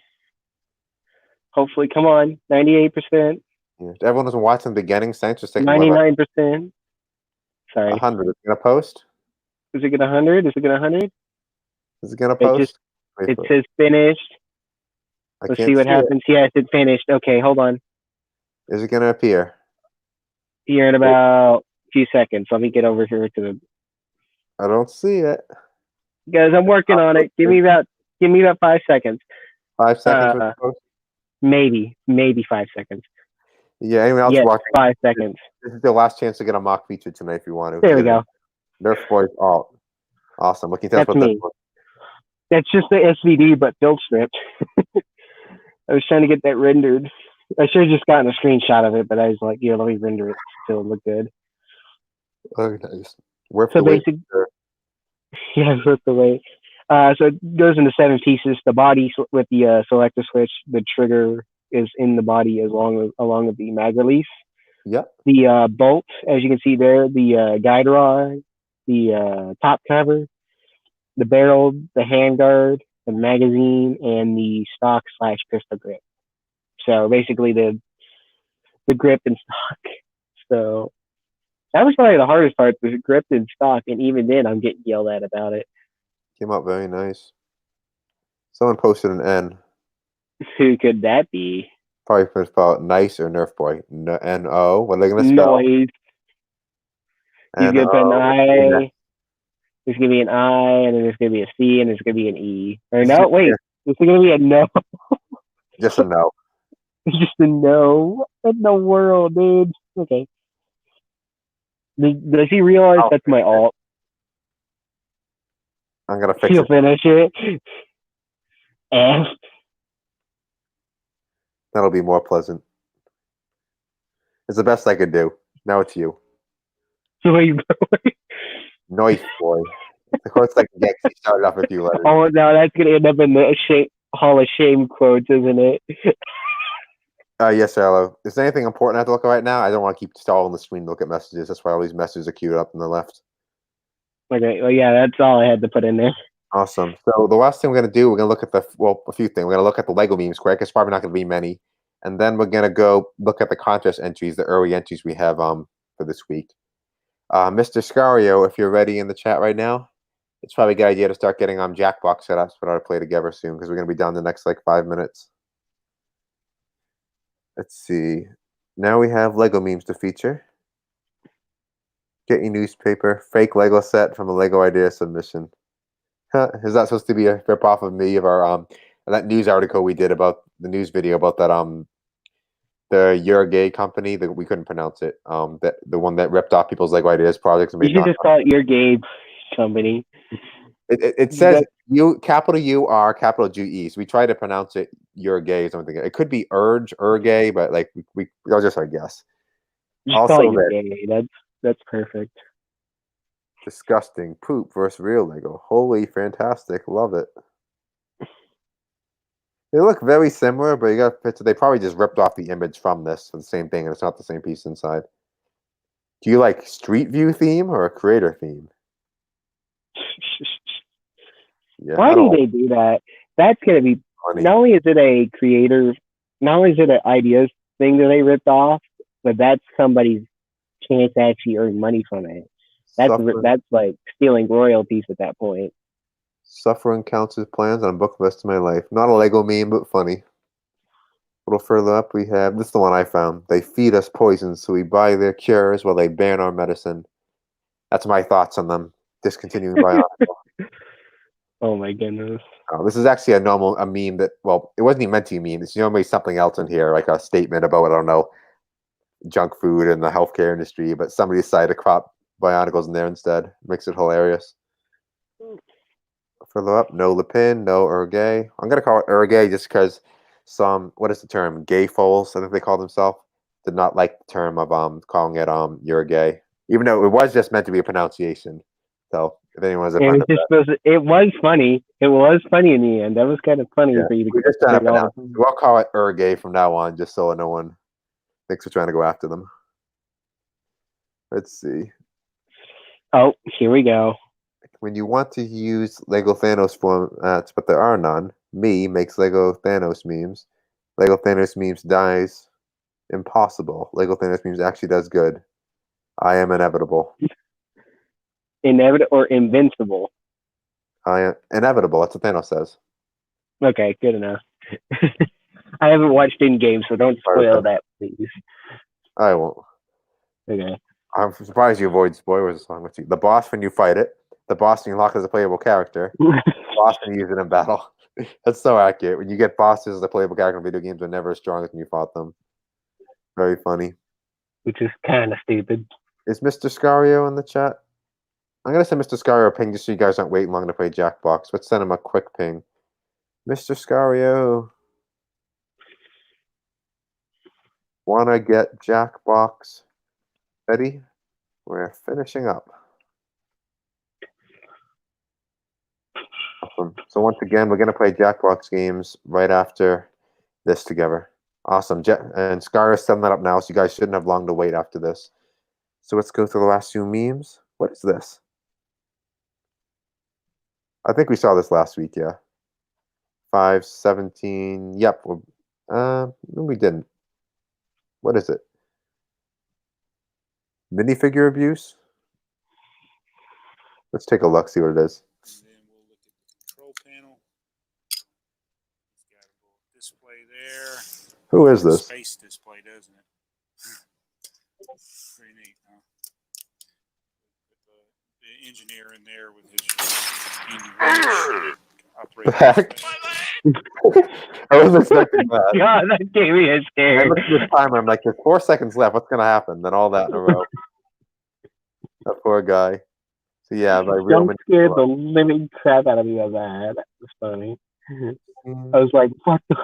Come on. 98%. Yeah. Everyone was watching the beginning. Thanks for sticking 99%. Sorry. 100. Is it going to post? Is it gonna 100? Is it gonna 100? Is it going to post? It says finished. Let's see what happens. Yes, it finished. Okay, hold on. Is it going to appear? Here in about a few seconds. Let me get over here to the. I don't see it. Guys, I'm working on it. Give me about 5 seconds. 5 seconds with the post? Maybe 5 seconds. Yeah, anyone else watching? 5 seconds. This is the last chance to get a mock feature tonight if you want to. There we go. Nerf Boys alt. Awesome. What can you tell us about me. this one? That's just the SVD, but build script. I was trying to get that rendered. I should have just gotten a screenshot of it, but I was like, yeah, let me render it so it look good. Oh, nice. Worth So the wait. Yeah, worth the wait. So it goes into 7 pieces. The body with the selector switch, the trigger is in the body along with the mag release. Yep. The bolt, as you can see there, the guide rod, the top cover, the barrel, the handguard, the magazine, and the stock/pistol grip. So basically the grip and stock. So that was probably the hardest part, was grip and stock, and even then I'm getting yelled at about it. Came out very nice. Someone posted an N. Who could that be? Probably going to spell it nice or Nerf Boy. N-O. What are they going to spell? Noise. He's going to put an I. There's going to be an I, and then there's going to be a C, and there's going to be an E. Or no, wait. There's going to be a no. Just a no. Just a no. What in the world, dude? Okay. Does he realize that's my alt? I'm going to fix He'll finish it. F. That'll be more pleasant. It's the best I could do. Now it's you. Noise boy. Of course I can get started off with you letters. Oh no, that's gonna end up in the Hall of Shame quotes, isn't it? Yes, hello. Is there anything important I have to look at right now? I don't want to keep stalling the screen to look at messages. That's why all these messages are queued up on the left. Okay, well yeah, that's all I had to put in there. Awesome. So the last thing we're going to do, we're going to look at a few things. We're going to look at the Lego memes quick. It's probably not going to be many. And then we're going to go look at the contest entries, the early entries we have for this week. Mr. Scario, if you're ready in the chat right now, it's probably a good idea to start getting Jackbox set up for us to play together soon, because we're going to be done the next like 5 minutes. Let's see. Now we have Lego memes to feature. Get your newspaper. Fake Lego set from a Lego idea submission. Is that supposed to be a rip off of me of our that news article we did about the news video about that the You're Gay company that we couldn't pronounce it, that the one that ripped off people's Lego ideas projects and made you should just call it Your Gay company. It says U capital U-R capital G-E, so we try to pronounce it You're Gay or something. It could be Gay, but like we that was just our guess. Just also call it Your Gay. That's perfect. Disgusting poop versus real Lego. Holy fantastic, love it. They look very similar, but you got a picture. They probably just ripped off the image from this for the same thing, and it's not the same piece inside. Do you like Street View theme or a creator theme? Yeah, why do they do that? That's gonna be funny. Not only is it a creator, not only is it an ideas thing that they ripped off, but that's somebody's chance to actually earn money from it. That's like stealing royalties at that point. Suffering counts as plans on a book list of my life. Not a Lego meme, but funny. A little further up, we have this is the one I found. They feed us poison, so we buy their cures while they ban our medicine. That's my thoughts on them discontinuing Bionicle. Oh my goodness. This is actually a meme that, well, it wasn't even meant to be a meme. It's normally something else in here, like a statement about, I don't know, junk food in the healthcare industry, but somebody decided to crop Bionicles in there instead. Makes it hilarious. Further up, no Le Pen, no Ergay. I'm going to call it Ergay just because some, what is the term? Gay foals, I think they call themselves, did not like the term of calling it you're gay. Even though it was just meant to be a pronunciation. So if anyone was offended, it was funny. It was funny in the end. That was kind of funny for you to just trying to get off. we'll call it Ergay from now on, just so no one thinks we're trying to go after them. Let's see. Oh, here we go. When you want to use Lego Thanos formats, but there are none, me makes Lego Thanos memes. Lego Thanos memes dies. Impossible. Lego Thanos memes actually does good. I am inevitable. Inevitable or invincible? I am inevitable. That's what Thanos says. Okay, good enough. I haven't watched in game, so don't spoil that, please. I won't. Okay. I'm surprised you avoid spoilers along with you. The boss when you fight it. The boss when you lock as a playable character. The boss when you use it in battle. That's so accurate. When you get bosses as a playable character in video games, they're never as strong as when you fought them. Very funny. Which is kind of stupid. Is Mr. Scario in the chat? I'm going to send Mr. Scario a ping just so you guys aren't waiting long to play Jackbox. Let's send him a quick ping. Mr. Scario. Wanna get Jackbox ready? We're finishing up. Awesome. So once again, we're going to play Jackbox games right after this together. Awesome. And Scario's setting that up now, so you guys shouldn't have long to wait after this. So let's go through the last few memes. What is this? I think we saw this last week, yeah. 517. Yep. We didn't. What is it? Minifigure abuse? Let's take a look, see what it is. And then we'll look at the control panel. It's got a little display there. Who is this? Space display, doesn't it? Pretty neat, huh? The engineer in there with his Heck? I wasn't expecting that. God, that gave me a I scare. looked at this timer. I'm like, there's 4 seconds left. What's going to happen? Then all that in a row. That poor guy. So yeah, by real Jump scared the living crap out of me of that. That was funny. I was like, what the?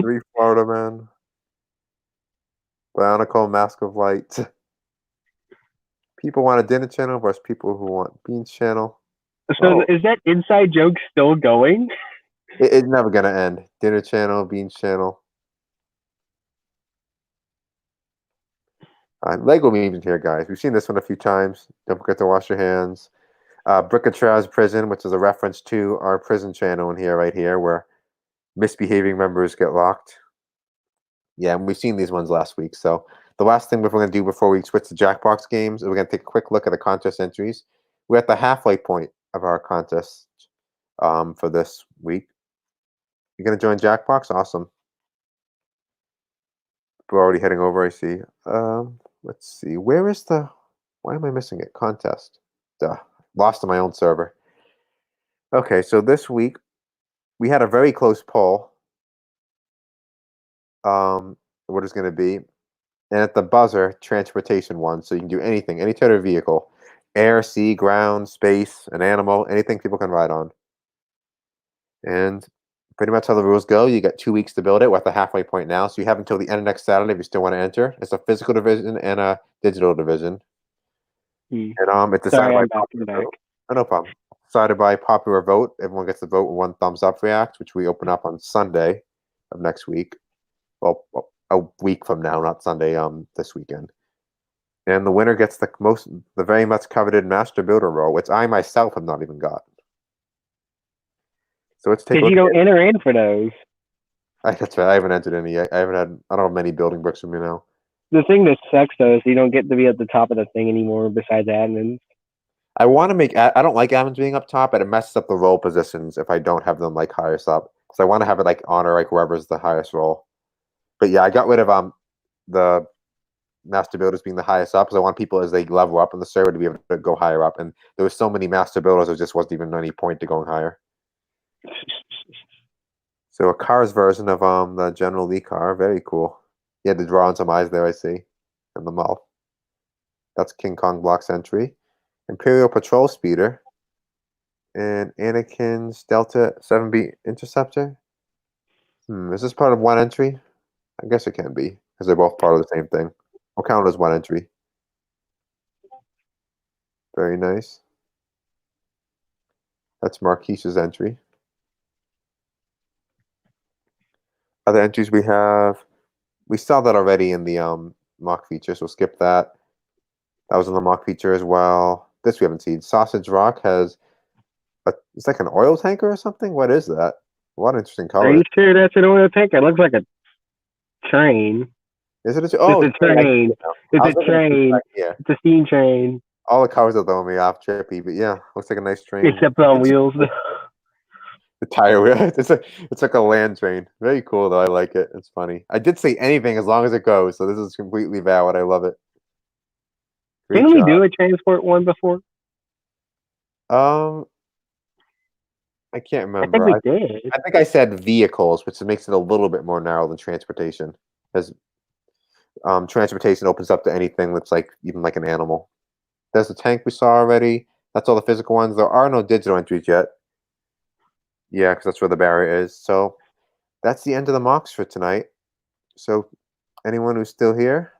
3 Florida man. Bionicle Mask of Light. People want a dinner channel versus people who want Beans channel. So is that inside joke still going? It's never going to end. Dinner channel, Beans channel. Lego memes here, guys. We've seen this one a few times. Don't forget to wash your hands. Brickatraz Prison, which is a reference to our prison channel in here, right here, where misbehaving members get locked. Yeah, and we've seen these ones last week. So the last thing we're going to do before we switch to Jackbox games is we're going to take a quick look at the contest entries. We're at the halfway point of our contest for this week. You're going to join Jackbox? Awesome. We're already heading over, I see. Let's see. Where is the... Why am I missing it? Contest. Duh. Lost on my own server. Okay, so this week, we had a very close poll. What is going to be. And at the buzzer, transportation won. So you can do anything, any type of vehicle. Air, sea, ground, space, an animal, anything people can ride on. And pretty much how the rules go, you got 2 weeks to build it. We're at the halfway point now. So you have until the end of next Saturday if you still want to enter. It's a physical division and a digital division. And it's decided by popular vote. Oh, no problem. Decided by popular vote. Everyone gets to vote with 1 thumbs up react, which we open up on Sunday of next week. Well, a week from now, not Sunday, this weekend. And the winner gets the very much coveted Master Builder role, which I myself have not even got. So let's take a look. Because you don't enter in for those. That's right. I haven't entered any yet. I don't have many building bricks from you now. The thing that sucks, though, is you don't get to be at the top of the thing anymore besides admins. I want to make. I don't like Evans being up top, and it messes up the role positions if I don't have them like highest up. So I want to have it like honor like whoever's the highest role. But yeah, I got rid of the master builders being the highest up because I want people as they level up in the server to be able to go higher up. And there was so many master builders, there just wasn't even any point to going higher. So a car's version of the General Lee car, very cool. He had to draw on some eyes there, I see, in the mouth. That's King Kong block sentry. Imperial Patrol Speeder, and Anakin's Delta 7B Interceptor. Is this part of one entry? I guess it can be, because they're both part of the same thing. I'll count it as one entry. Very nice. That's Marquise's entry. Other entries we have, we saw that already in the mock feature, so skip that. That was in the mock feature as well. This we haven't seen. Sausage Rock has it's like an oil tanker or something. What is that? What interesting color. Are you sure that's an oil tanker? It looks like a train. Is it? Oh, it's a train. It's a train. Yeah. It's a steam train. All the colors are throwing me off, trippy. But yeah, looks like a nice train. Except on wheels. The tire wheel. It's like a land train. Very cool though. I like it. It's funny. I did say anything as long as it goes. So this is completely valid. I love it. Great Didn't job. we do a transport one before? I can't remember. I think we did. I think I said vehicles, which makes it a little bit more narrow than transportation, because transportation opens up to anything that's like even like an animal. There's the tank we saw already. That's all the physical ones. There are no digital entries yet. Yeah, because that's where the barrier is. So that's the end of the mocks for tonight. So anyone who's still here,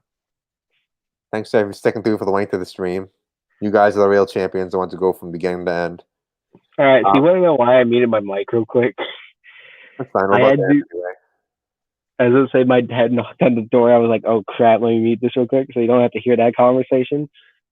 thanks for sticking through for the length of the stream. You guys are the real champions, the ones who go from beginning to end. All right, so you want to know why I muted my mic real quick? That's fine. I had to, anyway. as I say, my dad knocked on the door. I was like, "Oh crap, let me mute this real quick, so you don't have to hear that conversation."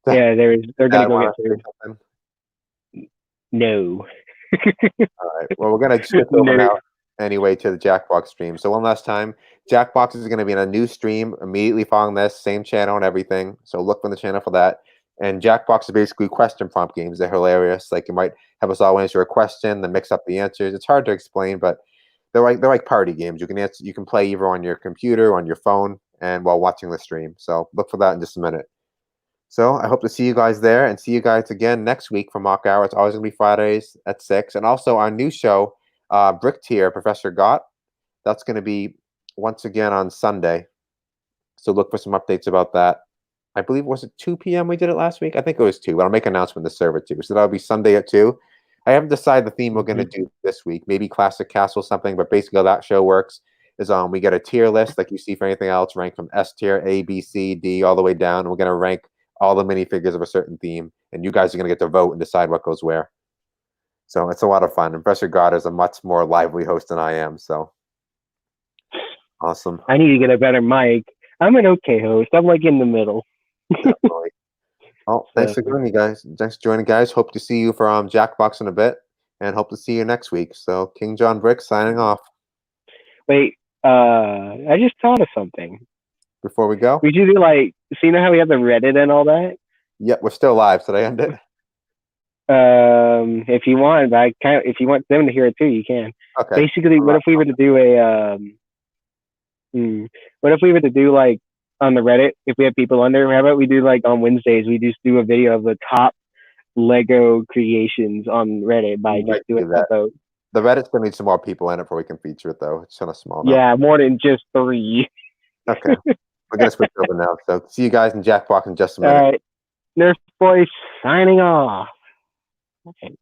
Yeah, they're gonna go get through. No. All right. Well, we're gonna shift over now anyway to the Jackbox stream. So one last time, Jackbox is going to be in a new stream immediately following this, same channel and everything. So look on the channel for that. And Jackbox is basically question prompt games. They're hilarious. Like you might have us all answer a question, then mix up the answers. It's hard to explain, but they're like party games. You can play either on your computer, or on your phone, and while watching the stream. So look for that in just a minute. So I hope to see you guys there, and see you guys again next week for Mock Hour. It's always going to be Fridays at 6. And also our new show, Brick Tier, Professor Gott. That's going to be once again on Sunday. So look for some updates about that. I believe, was it 2 p.m. we did it last week? I think it was 2, but I'll make an announcement to server 2. So that'll be Sunday at 2. I haven't decided the theme we're going to do this week. Maybe Classic Castle something, but basically how that show works is we get a tier list like you see for anything else, ranked from S tier, A, B, C, D, all the way down. And we're going to rank all the minifigures of a certain theme, and you guys are going to get to vote and decide what goes where. So it's a lot of fun. And Professor God is a much more lively host than I am, so awesome. I need to get a better mic. I'm an okay host. I'm like in the middle. Definitely. Well, thanks for joining, guys. Thanks for joining, guys. Hope to see you for Jackbox in a bit, and hope to see you next week. So King John Brick signing off. Wait, I just thought of something. Before we go, we should do like, so you know how we have the Reddit and all that? Yep, we're still live. Should I end it? If you want, but if you want them to hear it too, you can. Okay. Basically, what if we were to do what if we were to do like on the Reddit, if we have people on there, how about we do like on Wednesdays, we just do a video of the top Lego creations on Reddit by just doing that vote. The Reddit's gonna need some more people in it before we can feature it though. It's kind of small now. Yeah, more than just 3. Okay. We're going to switch over now. So see you guys in Jackbox in just a minute. All right. Nurse Boy signing off. Okay.